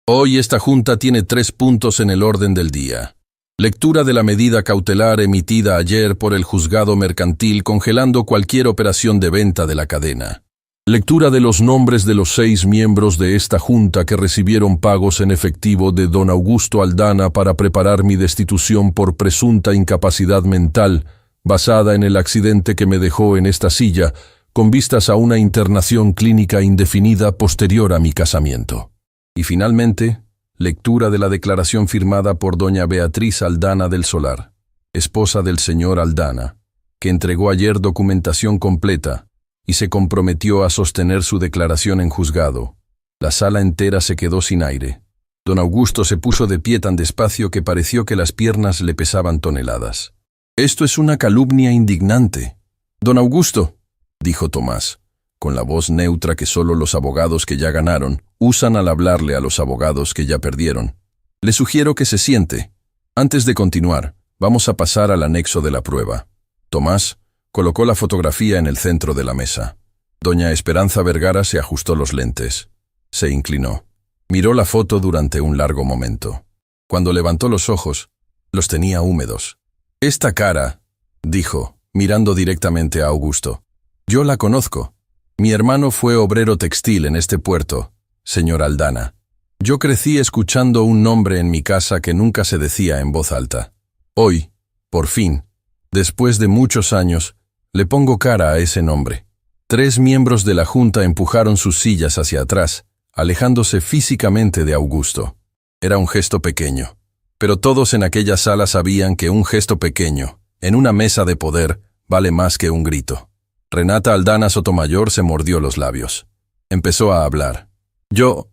A: Hoy esta junta tiene 3 puntos en el orden del día. Lectura de la medida cautelar emitida ayer por el juzgado mercantil congelando cualquier operación de venta de la cadena. Lectura de los nombres de los 6 miembros de esta junta que recibieron pagos en efectivo de don Augusto Aldana para preparar mi destitución por presunta incapacidad mental, basada en el accidente que me dejó en esta silla, con vistas a una internación clínica indefinida posterior a mi casamiento. Y finalmente, lectura de la declaración firmada por doña Beatriz Aldana del Solar, esposa del señor Aldana, que entregó ayer documentación completa y se comprometió a sostener su declaración en juzgado. La sala entera se quedó sin aire. Don Augusto se puso de pie tan despacio que pareció que las piernas le pesaban toneladas. «Esto es una calumnia indignante». «Don Augusto», dijo Tomás, con la voz neutra que solo los abogados que ya ganaron usan al hablarle a los abogados que ya perdieron. «Le sugiero que se siente. Antes de continuar, vamos a pasar al anexo de la prueba». Tomás colocó la fotografía en el centro de la mesa. Doña Esperanza Vergara se ajustó los lentes. Se inclinó. Miró la foto durante un largo momento. Cuando levantó los ojos, los tenía húmedos. «Esta cara», dijo, mirando directamente a Augusto. «Yo la conozco. Mi hermano fue obrero textil en este puerto, señor Aldana. Yo crecí escuchando un nombre en mi casa que nunca se decía en voz alta. Hoy, por fin, después de muchos años, le pongo cara a ese nombre». 3 miembros de la junta empujaron sus sillas hacia atrás, alejándose físicamente de Augusto. Era un gesto pequeño. Pero todos en aquella sala sabían que un gesto pequeño, en una mesa de poder, vale más que un grito. Renata Aldana Sotomayor se mordió los labios. Empezó a hablar. Yo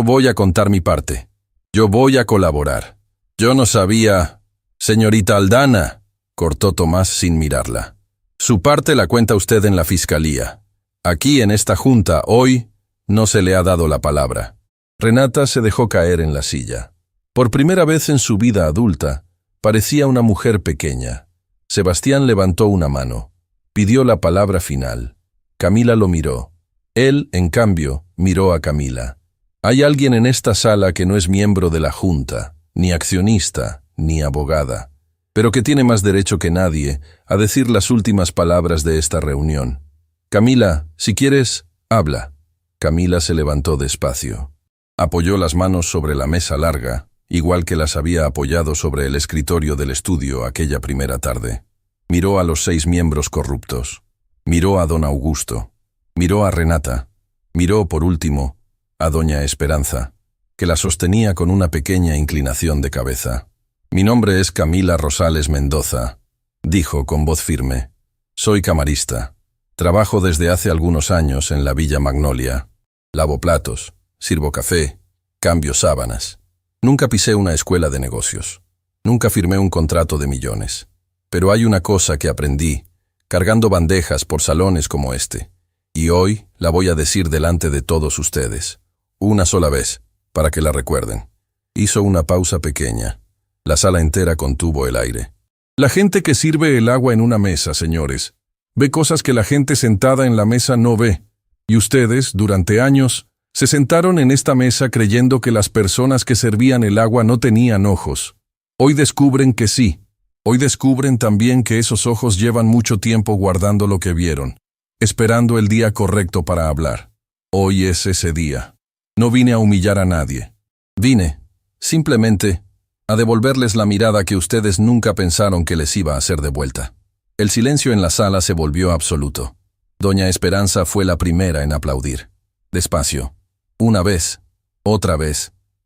A: voy a contar mi parte. Yo voy a colaborar. Yo no sabía... Señorita Aldana, cortó Tomás sin mirarla. Su parte la cuenta usted en la fiscalía. Aquí en esta junta, hoy, no se le ha dado la palabra. Renata se dejó caer en la silla. Por primera vez en su vida adulta, parecía una mujer pequeña. Sebastián levantó una mano. Pidió la palabra final. Camila lo miró. Él, en cambio, miró a Camila. Hay alguien en esta sala que no es miembro de la junta, ni accionista, ni abogada, pero que tiene más derecho que nadie a decir las últimas palabras de esta reunión. Camila, si quieres, habla. Camila se levantó despacio. Apoyó las manos sobre la mesa larga, igual que las había apoyado sobre el escritorio del estudio aquella primera tarde. Miró a los 6 miembros corruptos. Miró a don Augusto. Miró a Renata. Miró, por último, a doña Esperanza, que la sostenía con una pequeña inclinación de cabeza. «Mi nombre es Camila Rosales Mendoza», dijo con voz firme. «Soy camarista. Trabajo desde hace algunos años en la Villa Magnolia. Lavo platos, sirvo café, cambio sábanas. Nunca pisé una escuela de negocios. Nunca firmé un contrato de millones. Pero hay una cosa que aprendí, cargando bandejas por salones como este, y hoy la voy a decir delante de todos ustedes. Una sola vez, para que la recuerden». Hizo una pausa pequeña. La sala entera contuvo el aire. «La gente que sirve el agua en una mesa, señores, ve cosas que la gente sentada en la mesa no ve. Y ustedes, durante años, se sentaron en esta mesa creyendo que las personas que servían el agua no tenían ojos. Hoy descubren que sí. Hoy descubren también que esos ojos llevan mucho tiempo guardando lo que vieron, esperando el día correcto para hablar. Hoy es ese día. No vine a humillar a nadie. Vine, simplemente, a devolverles la mirada que ustedes nunca pensaron que les iba a hacer de vuelta». El silencio en la sala se volvió absoluto. Doña Esperanza fue la primera en aplaudir. Despacio. Una vez, otra,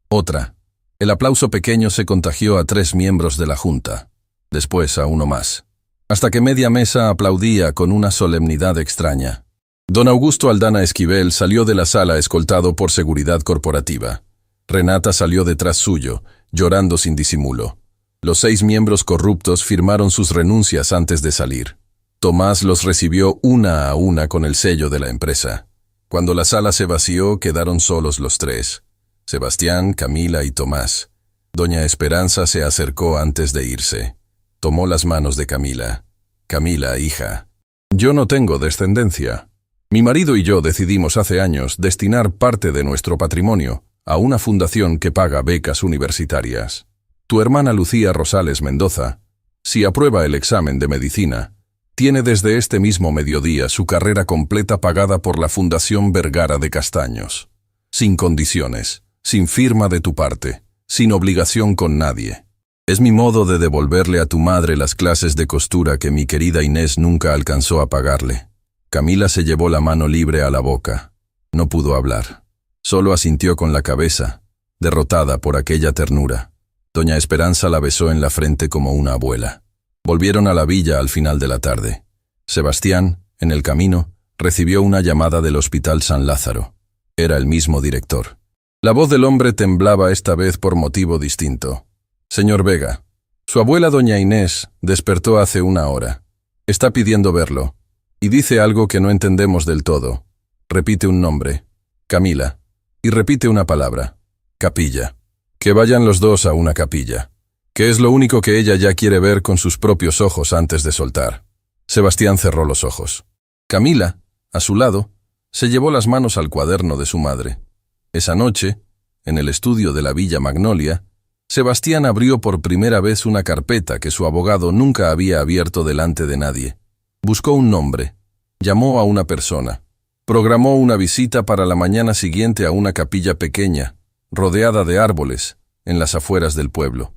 A: otra. El aplauso pequeño se contagió a 3 miembros de la junta, después a uno más, hasta que media mesa aplaudía con una solemnidad extraña. Don Augusto Aldana Esquivel salió de la sala escoltado por seguridad corporativa. Renata salió detrás suyo, llorando sin disimulo. Los 6 miembros corruptos firmaron sus renuncias antes de salir. Tomás los recibió una a una con el sello de la empresa. Cuando la sala se vació, quedaron solos los 3. Sebastián, Camila y Tomás. Doña Esperanza se acercó antes de irse. Tomó las manos de Camila. «Camila, hija, yo no tengo descendencia. Mi marido y yo decidimos hace años destinar parte de nuestro patrimonio a una fundación que paga becas universitarias. Tu hermana Lucía Rosales Mendoza, si aprueba el examen de medicina, tiene desde este mismo mediodía su carrera completa pagada por la Fundación Vergara de Castaños. Sin condiciones, sin firma de tu parte, sin obligación con nadie. Es mi modo de devolverle a tu madre las clases de costura que mi querida Inés nunca alcanzó a pagarle». Camila se llevó la mano libre a la boca. No pudo hablar. Solo asintió con la cabeza, derrotada por aquella ternura. Doña Esperanza la besó en la frente como una abuela. Volvieron a la villa al final de la tarde. Sebastián, en el camino, recibió una llamada del Hospital San Lázaro. Era el mismo director. La voz del hombre temblaba esta vez por motivo distinto. «Señor Vega, su abuela doña Inés despertó hace 1 hora. Está pidiendo verlo. Y dice algo que no entendemos del todo. Repite un nombre. Camila. Y repite una palabra. Capilla. Que vayan los 2 a una capilla. Que es lo único que ella ya quiere ver con sus propios ojos antes de soltar». Sebastián cerró los ojos. Camila, a su lado, se llevó las manos al cuaderno de su madre. Esa noche, en el estudio de la Villa Magnolia, Sebastián abrió por primera vez una carpeta que su abogado nunca había abierto delante de nadie. Buscó un nombre, llamó a una persona, programó una visita para la mañana siguiente a una capilla pequeña, rodeada de árboles, en las afueras del pueblo.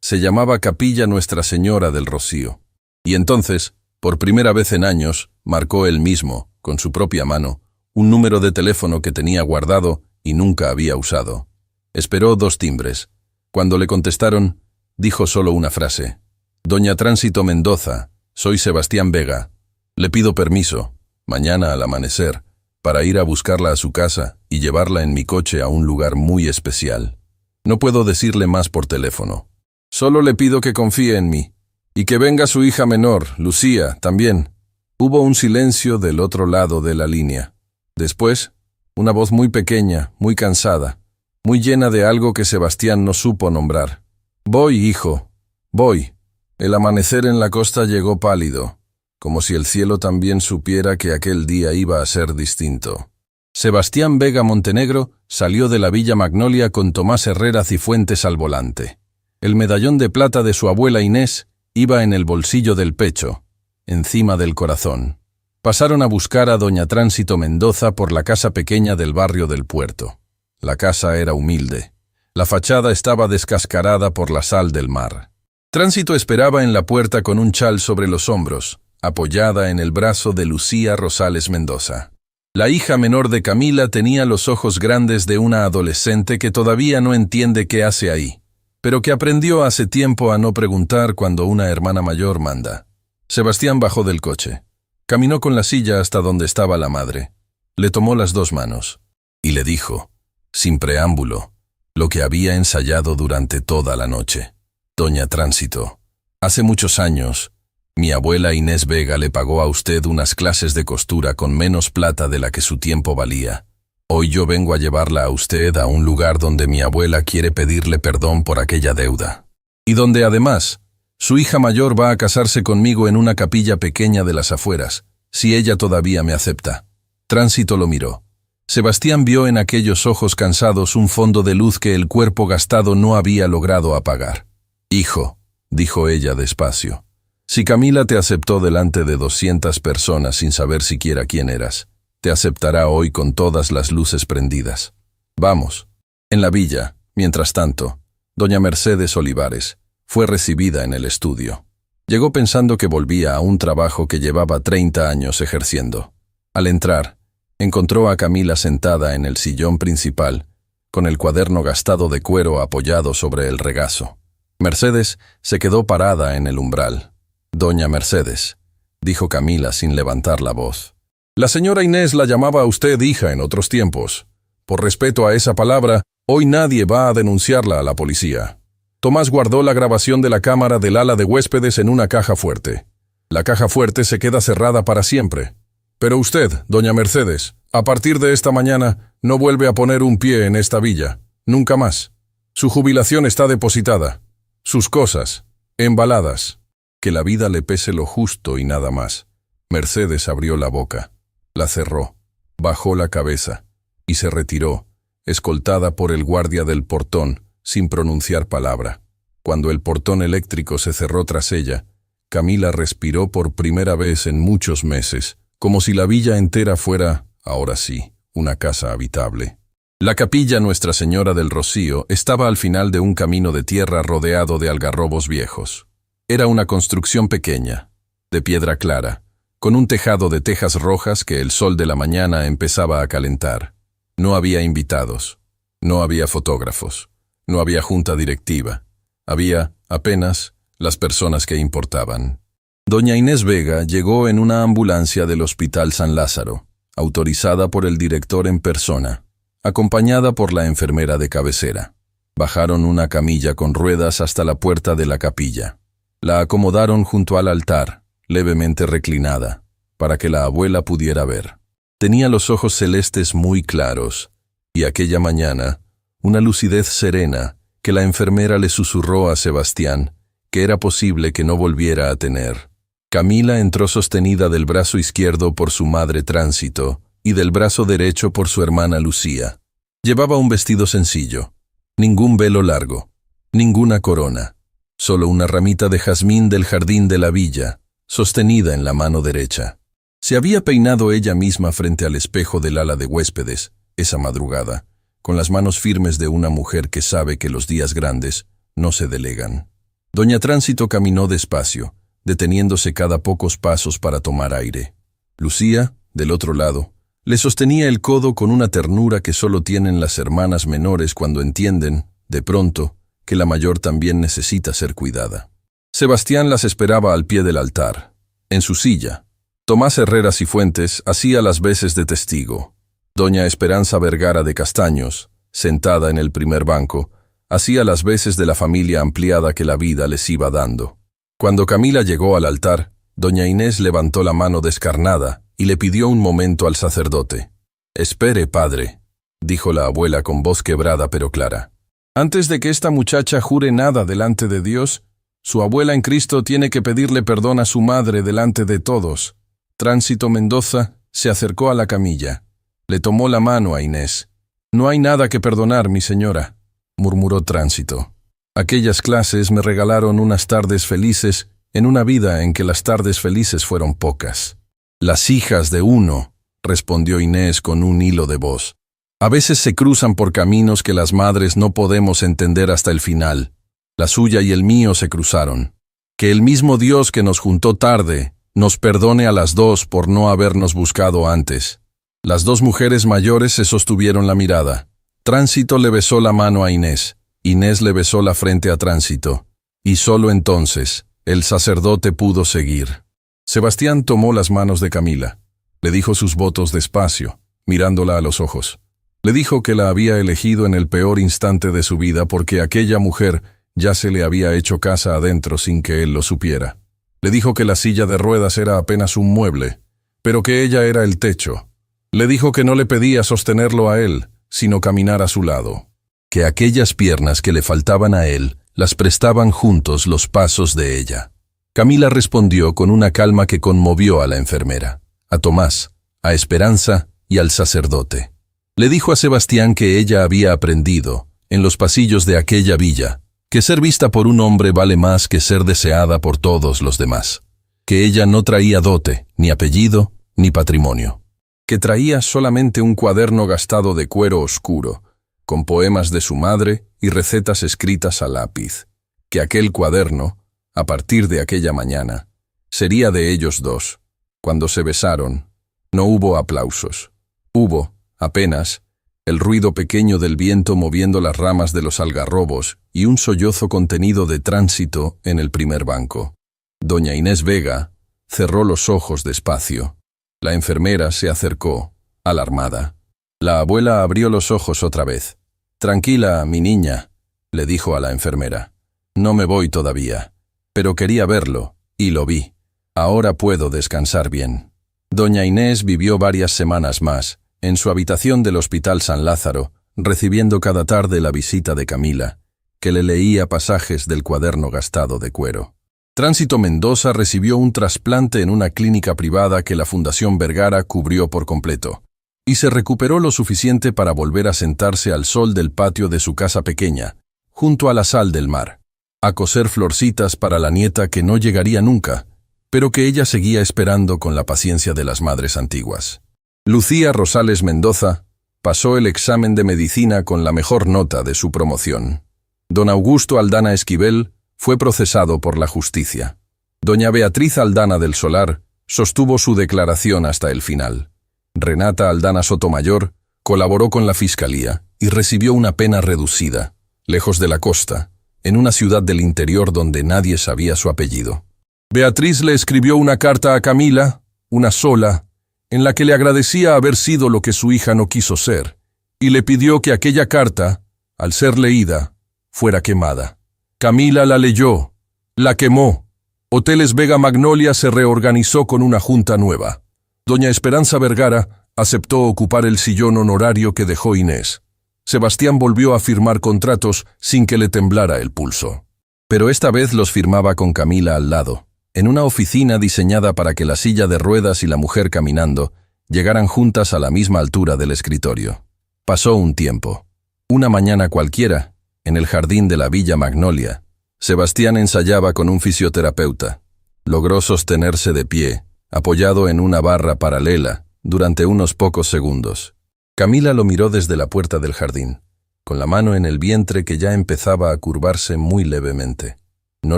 A: Se llamaba Capilla Nuestra Señora del Rocío. Y entonces, por primera vez en años, marcó él mismo, con su propia mano, un número de teléfono que tenía guardado y nunca había usado. Esperó 2 timbres. Cuando le contestaron, dijo solo una frase. Doña Tránsito Mendoza, soy Sebastián Vega. Le pido permiso, mañana al amanecer, para ir a buscarla a su casa y llevarla en mi coche a un lugar muy especial. No puedo decirle más por teléfono. Solo le pido que confíe en mí. Y que venga su hija menor, Lucía, también. Hubo un silencio del otro lado de la línea. Después, una voz muy pequeña, muy cansada, muy llena de algo que Sebastián no supo nombrar. Voy, hijo, voy. El amanecer en la costa llegó pálido, como si el cielo también supiera que aquel día iba a ser distinto. Sebastián Vega Montenegro salió de la Villa Magnolia con Tomás Herrera Cifuentes al volante. El medallón de plata de su abuela Inés iba en el bolsillo del pecho, encima del corazón. Pasaron a buscar a doña Tránsito Mendoza por la casa pequeña del barrio del Puerto. La casa era humilde. La fachada estaba descascarada por la sal del mar. Tránsito esperaba en la puerta con un chal sobre los hombros, apoyada en el brazo de Lucía Rosales Mendoza. La hija menor de Camila tenía los ojos grandes de una adolescente que todavía no entiende qué hace ahí, pero que aprendió hace tiempo a no preguntar cuando una hermana mayor manda. Sebastián bajó del coche. Caminó con la silla hasta donde estaba la madre. Le tomó las dos manos y le dijo, sin preámbulo, lo que había ensayado durante toda la noche. Doña Tránsito, hace muchos años, mi abuela Inés Vega le pagó a usted unas clases de costura con menos plata de la que su tiempo valía. Hoy yo vengo a llevarla a usted a un lugar donde mi abuela quiere pedirle perdón por aquella deuda. Y donde además, su hija mayor va a casarse conmigo en una capilla pequeña de las afueras, si ella todavía me acepta. Tránsito lo miró. Sebastián vio en aquellos ojos cansados un fondo de luz que el cuerpo gastado no había logrado apagar. Hijo, dijo ella despacio, si Camila te aceptó delante de 200 personas sin saber siquiera quién eras, te aceptará hoy con todas las luces prendidas. Vamos. En la villa, mientras tanto, doña Mercedes Olivares fue recibida en el estudio. Llegó pensando que volvía a un trabajo que llevaba 30 años ejerciendo. Al entrar, encontró a Camila sentada en el sillón principal, con el cuaderno gastado de cuero apoyado sobre el regazo. Mercedes se quedó parada en el umbral. Doña Mercedes, dijo Camila sin levantar la voz. La señora Inés la llamaba a usted hija en otros tiempos. Por respeto a esa palabra, hoy nadie va a denunciarla a la policía. Tomás guardó la grabación de la cámara del ala de huéspedes en una caja fuerte. La caja fuerte se queda cerrada para siempre. Pero usted, doña Mercedes, a partir de esta mañana, no vuelve a poner un pie en esta villa. Nunca más. Su jubilación está depositada. Sus cosas, embaladas. Que la vida le pese lo justo y nada más. Mercedes abrió la boca, la cerró, bajó la cabeza y se retiró, escoltada por el guardia del portón, sin pronunciar palabra. Cuando el portón eléctrico se cerró tras ella, Camila respiró por primera vez en muchos meses, como si la villa entera fuera, ahora sí, una casa habitable. La capilla Nuestra Señora del Rocío estaba al final de un camino de tierra rodeado de algarrobos viejos. Era una construcción pequeña, de piedra clara, con un tejado de tejas rojas que el sol de la mañana empezaba a calentar. No había invitados, no había fotógrafos, no había junta directiva. Había, apenas, las personas que importaban. Doña Inés Vega llegó en una ambulancia del Hospital San Lázaro, autorizada por el director en persona, acompañada por la enfermera de cabecera. Bajaron una camilla con ruedas hasta la puerta de la capilla. La acomodaron junto al altar, levemente reclinada, para que la abuela pudiera ver. Tenía los ojos celestes muy claros, y aquella mañana, una lucidez serena que la enfermera le susurró a Sebastián que era posible que no volviera a tener. Camila entró sostenida del brazo izquierdo por su madre Tránsito y del brazo derecho por su hermana Lucía. Llevaba un vestido sencillo, ningún velo largo, ninguna corona, solo una ramita de jazmín del jardín de la villa, sostenida en la mano derecha. Se había peinado ella misma frente al espejo del ala de huéspedes, esa madrugada, con las manos firmes de una mujer que sabe que los días grandes no se delegan. Doña Tránsito caminó despacio, deteniéndose cada pocos pasos para tomar aire. Lucía, del otro lado, le sostenía el codo con una ternura que solo tienen las hermanas menores cuando entienden, de pronto, que la mayor también necesita ser cuidada. Sebastián las esperaba al pie del altar, en su silla. Tomás Herreras y Fuentes hacía las veces de testigo. Doña Esperanza Vergara de Castaños, sentada en el primer banco, hacía las veces de la familia ampliada que la vida les iba dando. Cuando Camila llegó al altar, doña Inés levantó la mano descarnada y le pidió un momento al sacerdote. «Espere, padre», dijo la abuela con voz quebrada pero clara. «Antes de que esta muchacha jure nada delante de Dios, su abuela en Cristo tiene que pedirle perdón a su madre delante de todos». Tránsito Mendoza se acercó a la camilla. Le tomó la mano a Inés. «No hay nada que perdonar, mi señora», murmuró Tránsito. «Aquellas clases me regalaron unas tardes felices en una vida en que las tardes felices fueron pocas». «Las hijas de uno», respondió Inés con un hilo de voz. «A veces se cruzan por caminos que las madres no podemos entender hasta el final. La suya y el mío se cruzaron. Que el mismo Dios que nos juntó tarde nos perdone a las dos por no habernos buscado antes». Las dos mujeres mayores se sostuvieron la mirada. Tránsito le besó la mano a Inés. Inés le besó la frente a Tránsito. Y solo entonces, el sacerdote pudo seguir. Sebastián tomó las manos de Camila. Le dijo sus votos despacio, mirándola a los ojos. Le dijo que la había elegido en el peor instante de su vida porque aquella mujer ya se le había hecho casa adentro sin que él lo supiera. Le dijo que la silla de ruedas era apenas un mueble, pero que ella era el techo. Le dijo que no le pedía sostenerlo a él, sino caminar a su lado. Que aquellas piernas que le faltaban a él las prestaban juntos los pasos de ella. Camila respondió con una calma que conmovió a la enfermera, a Tomás, a Esperanza y al sacerdote. Le dijo a Sebastián que ella había aprendido, en los pasillos de aquella villa, que ser vista por un hombre vale más que ser deseada por todos los demás. Que ella no traía dote, ni apellido, ni patrimonio. Que traía solamente un cuaderno gastado de cuero oscuro, con poemas de su madre y recetas escritas a lápiz. Que aquel cuaderno, a partir de aquella mañana, sería de ellos dos. Cuando se besaron, no hubo aplausos. Hubo, apenas, el ruido pequeño del viento moviendo las ramas de los algarrobos y un sollozo contenido de Tránsito en el primer banco. Doña Inés Vega cerró los ojos despacio. La enfermera se acercó, alarmada. La abuela abrió los ojos otra vez. «Tranquila, mi niña», le dijo a la enfermera. «No me voy todavía, pero quería verlo, y lo vi. Ahora puedo descansar bien». Doña Inés vivió varias semanas más, en su habitación del Hospital San Lázaro, recibiendo cada tarde la visita de Camila, que le leía pasajes del cuaderno gastado de cuero. Tránsito Mendoza recibió un trasplante en una clínica privada que la Fundación Vergara cubrió por completo, y se recuperó lo suficiente para volver a sentarse al sol del patio de su casa pequeña, junto a la sal del mar, a coser florcitas para la nieta que no llegaría nunca, pero que ella seguía esperando con la paciencia de las madres antiguas. Lucía Rosales Mendoza pasó el examen de medicina con la mejor nota de su promoción. Don Augusto Aldana Esquivel fue procesado por la justicia. Doña Beatriz Aldana del Solar sostuvo su declaración hasta el final. Renata Aldana Sotomayor colaboró con la fiscalía y recibió una pena reducida, lejos de la costa, en una ciudad del interior donde nadie sabía su apellido. Beatriz le escribió una carta a Camila, una sola, en la que le agradecía haber sido lo que su hija no quiso ser, y le pidió que aquella carta, al ser leída, fuera quemada. Camila la leyó, la quemó. Hoteles Vega Magnolia se reorganizó con una junta nueva. Doña Esperanza Vergara aceptó ocupar el sillón honorario que dejó Inés. Sebastián volvió a firmar contratos sin que le temblara el pulso. Pero esta vez los firmaba con Camila al lado, en una oficina diseñada para que la silla de ruedas y la mujer caminando llegaran juntas a la misma altura del escritorio. Pasó un tiempo. Una mañana cualquiera, en el jardín de la Villa Magnolia, Sebastián ensayaba con un fisioterapeuta. Logró sostenerse de pie, apoyado en una barra paralela, durante unos pocos segundos. Camila lo miró desde la puerta del jardín, con la mano en el vientre que ya empezaba a curvarse muy levemente. No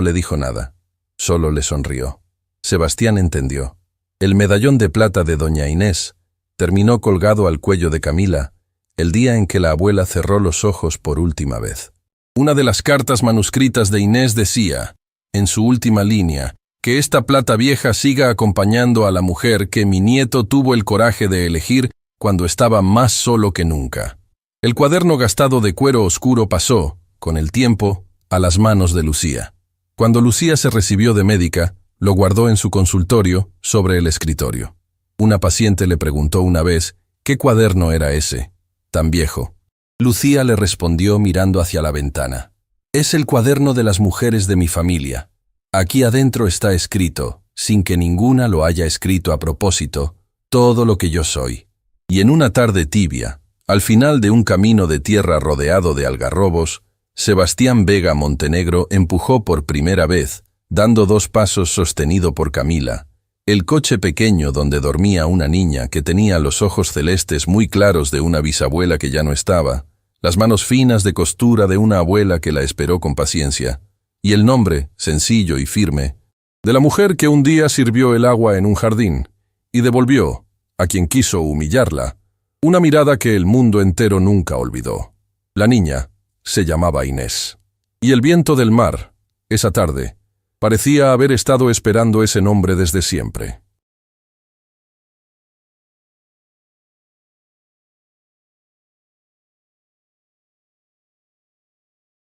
A: le dijo nada, solo le sonrió. Sebastián entendió. El medallón de plata de doña Inés terminó colgado al cuello de Camila el día en que la abuela cerró los ojos por última vez. Una de las cartas manuscritas de Inés decía, en su última línea, que esta plata vieja siga acompañando a la mujer que mi nieto tuvo el coraje de elegir cuando estaba más solo que nunca. El cuaderno gastado de cuero oscuro pasó, con el tiempo, a las manos de Lucía. Cuando Lucía se recibió de médica, lo guardó en su consultorio, sobre el escritorio. Una paciente le preguntó una vez qué cuaderno era ese, tan viejo. Lucía le respondió mirando hacia la ventana. Es el cuaderno de las mujeres de mi familia. Aquí adentro está escrito, sin que ninguna lo haya escrito a propósito, todo lo que yo soy. Y en una tarde tibia, al final de un camino de tierra rodeado de algarrobos, Sebastián Vega Montenegro empujó por primera vez, dando 2 pasos sostenido por Camila, el coche pequeño donde dormía una niña que tenía los ojos celestes muy claros de una bisabuela que ya no estaba, las manos finas de costura de una abuela que la esperó con paciencia, y el nombre, sencillo y firme, de la mujer que un día sirvió el agua en un jardín y devolvió, a quien quiso humillarla, una mirada que el mundo entero nunca olvidó. La niña se llamaba Inés. Y el viento del mar, esa tarde, parecía haber estado esperando ese nombre desde siempre.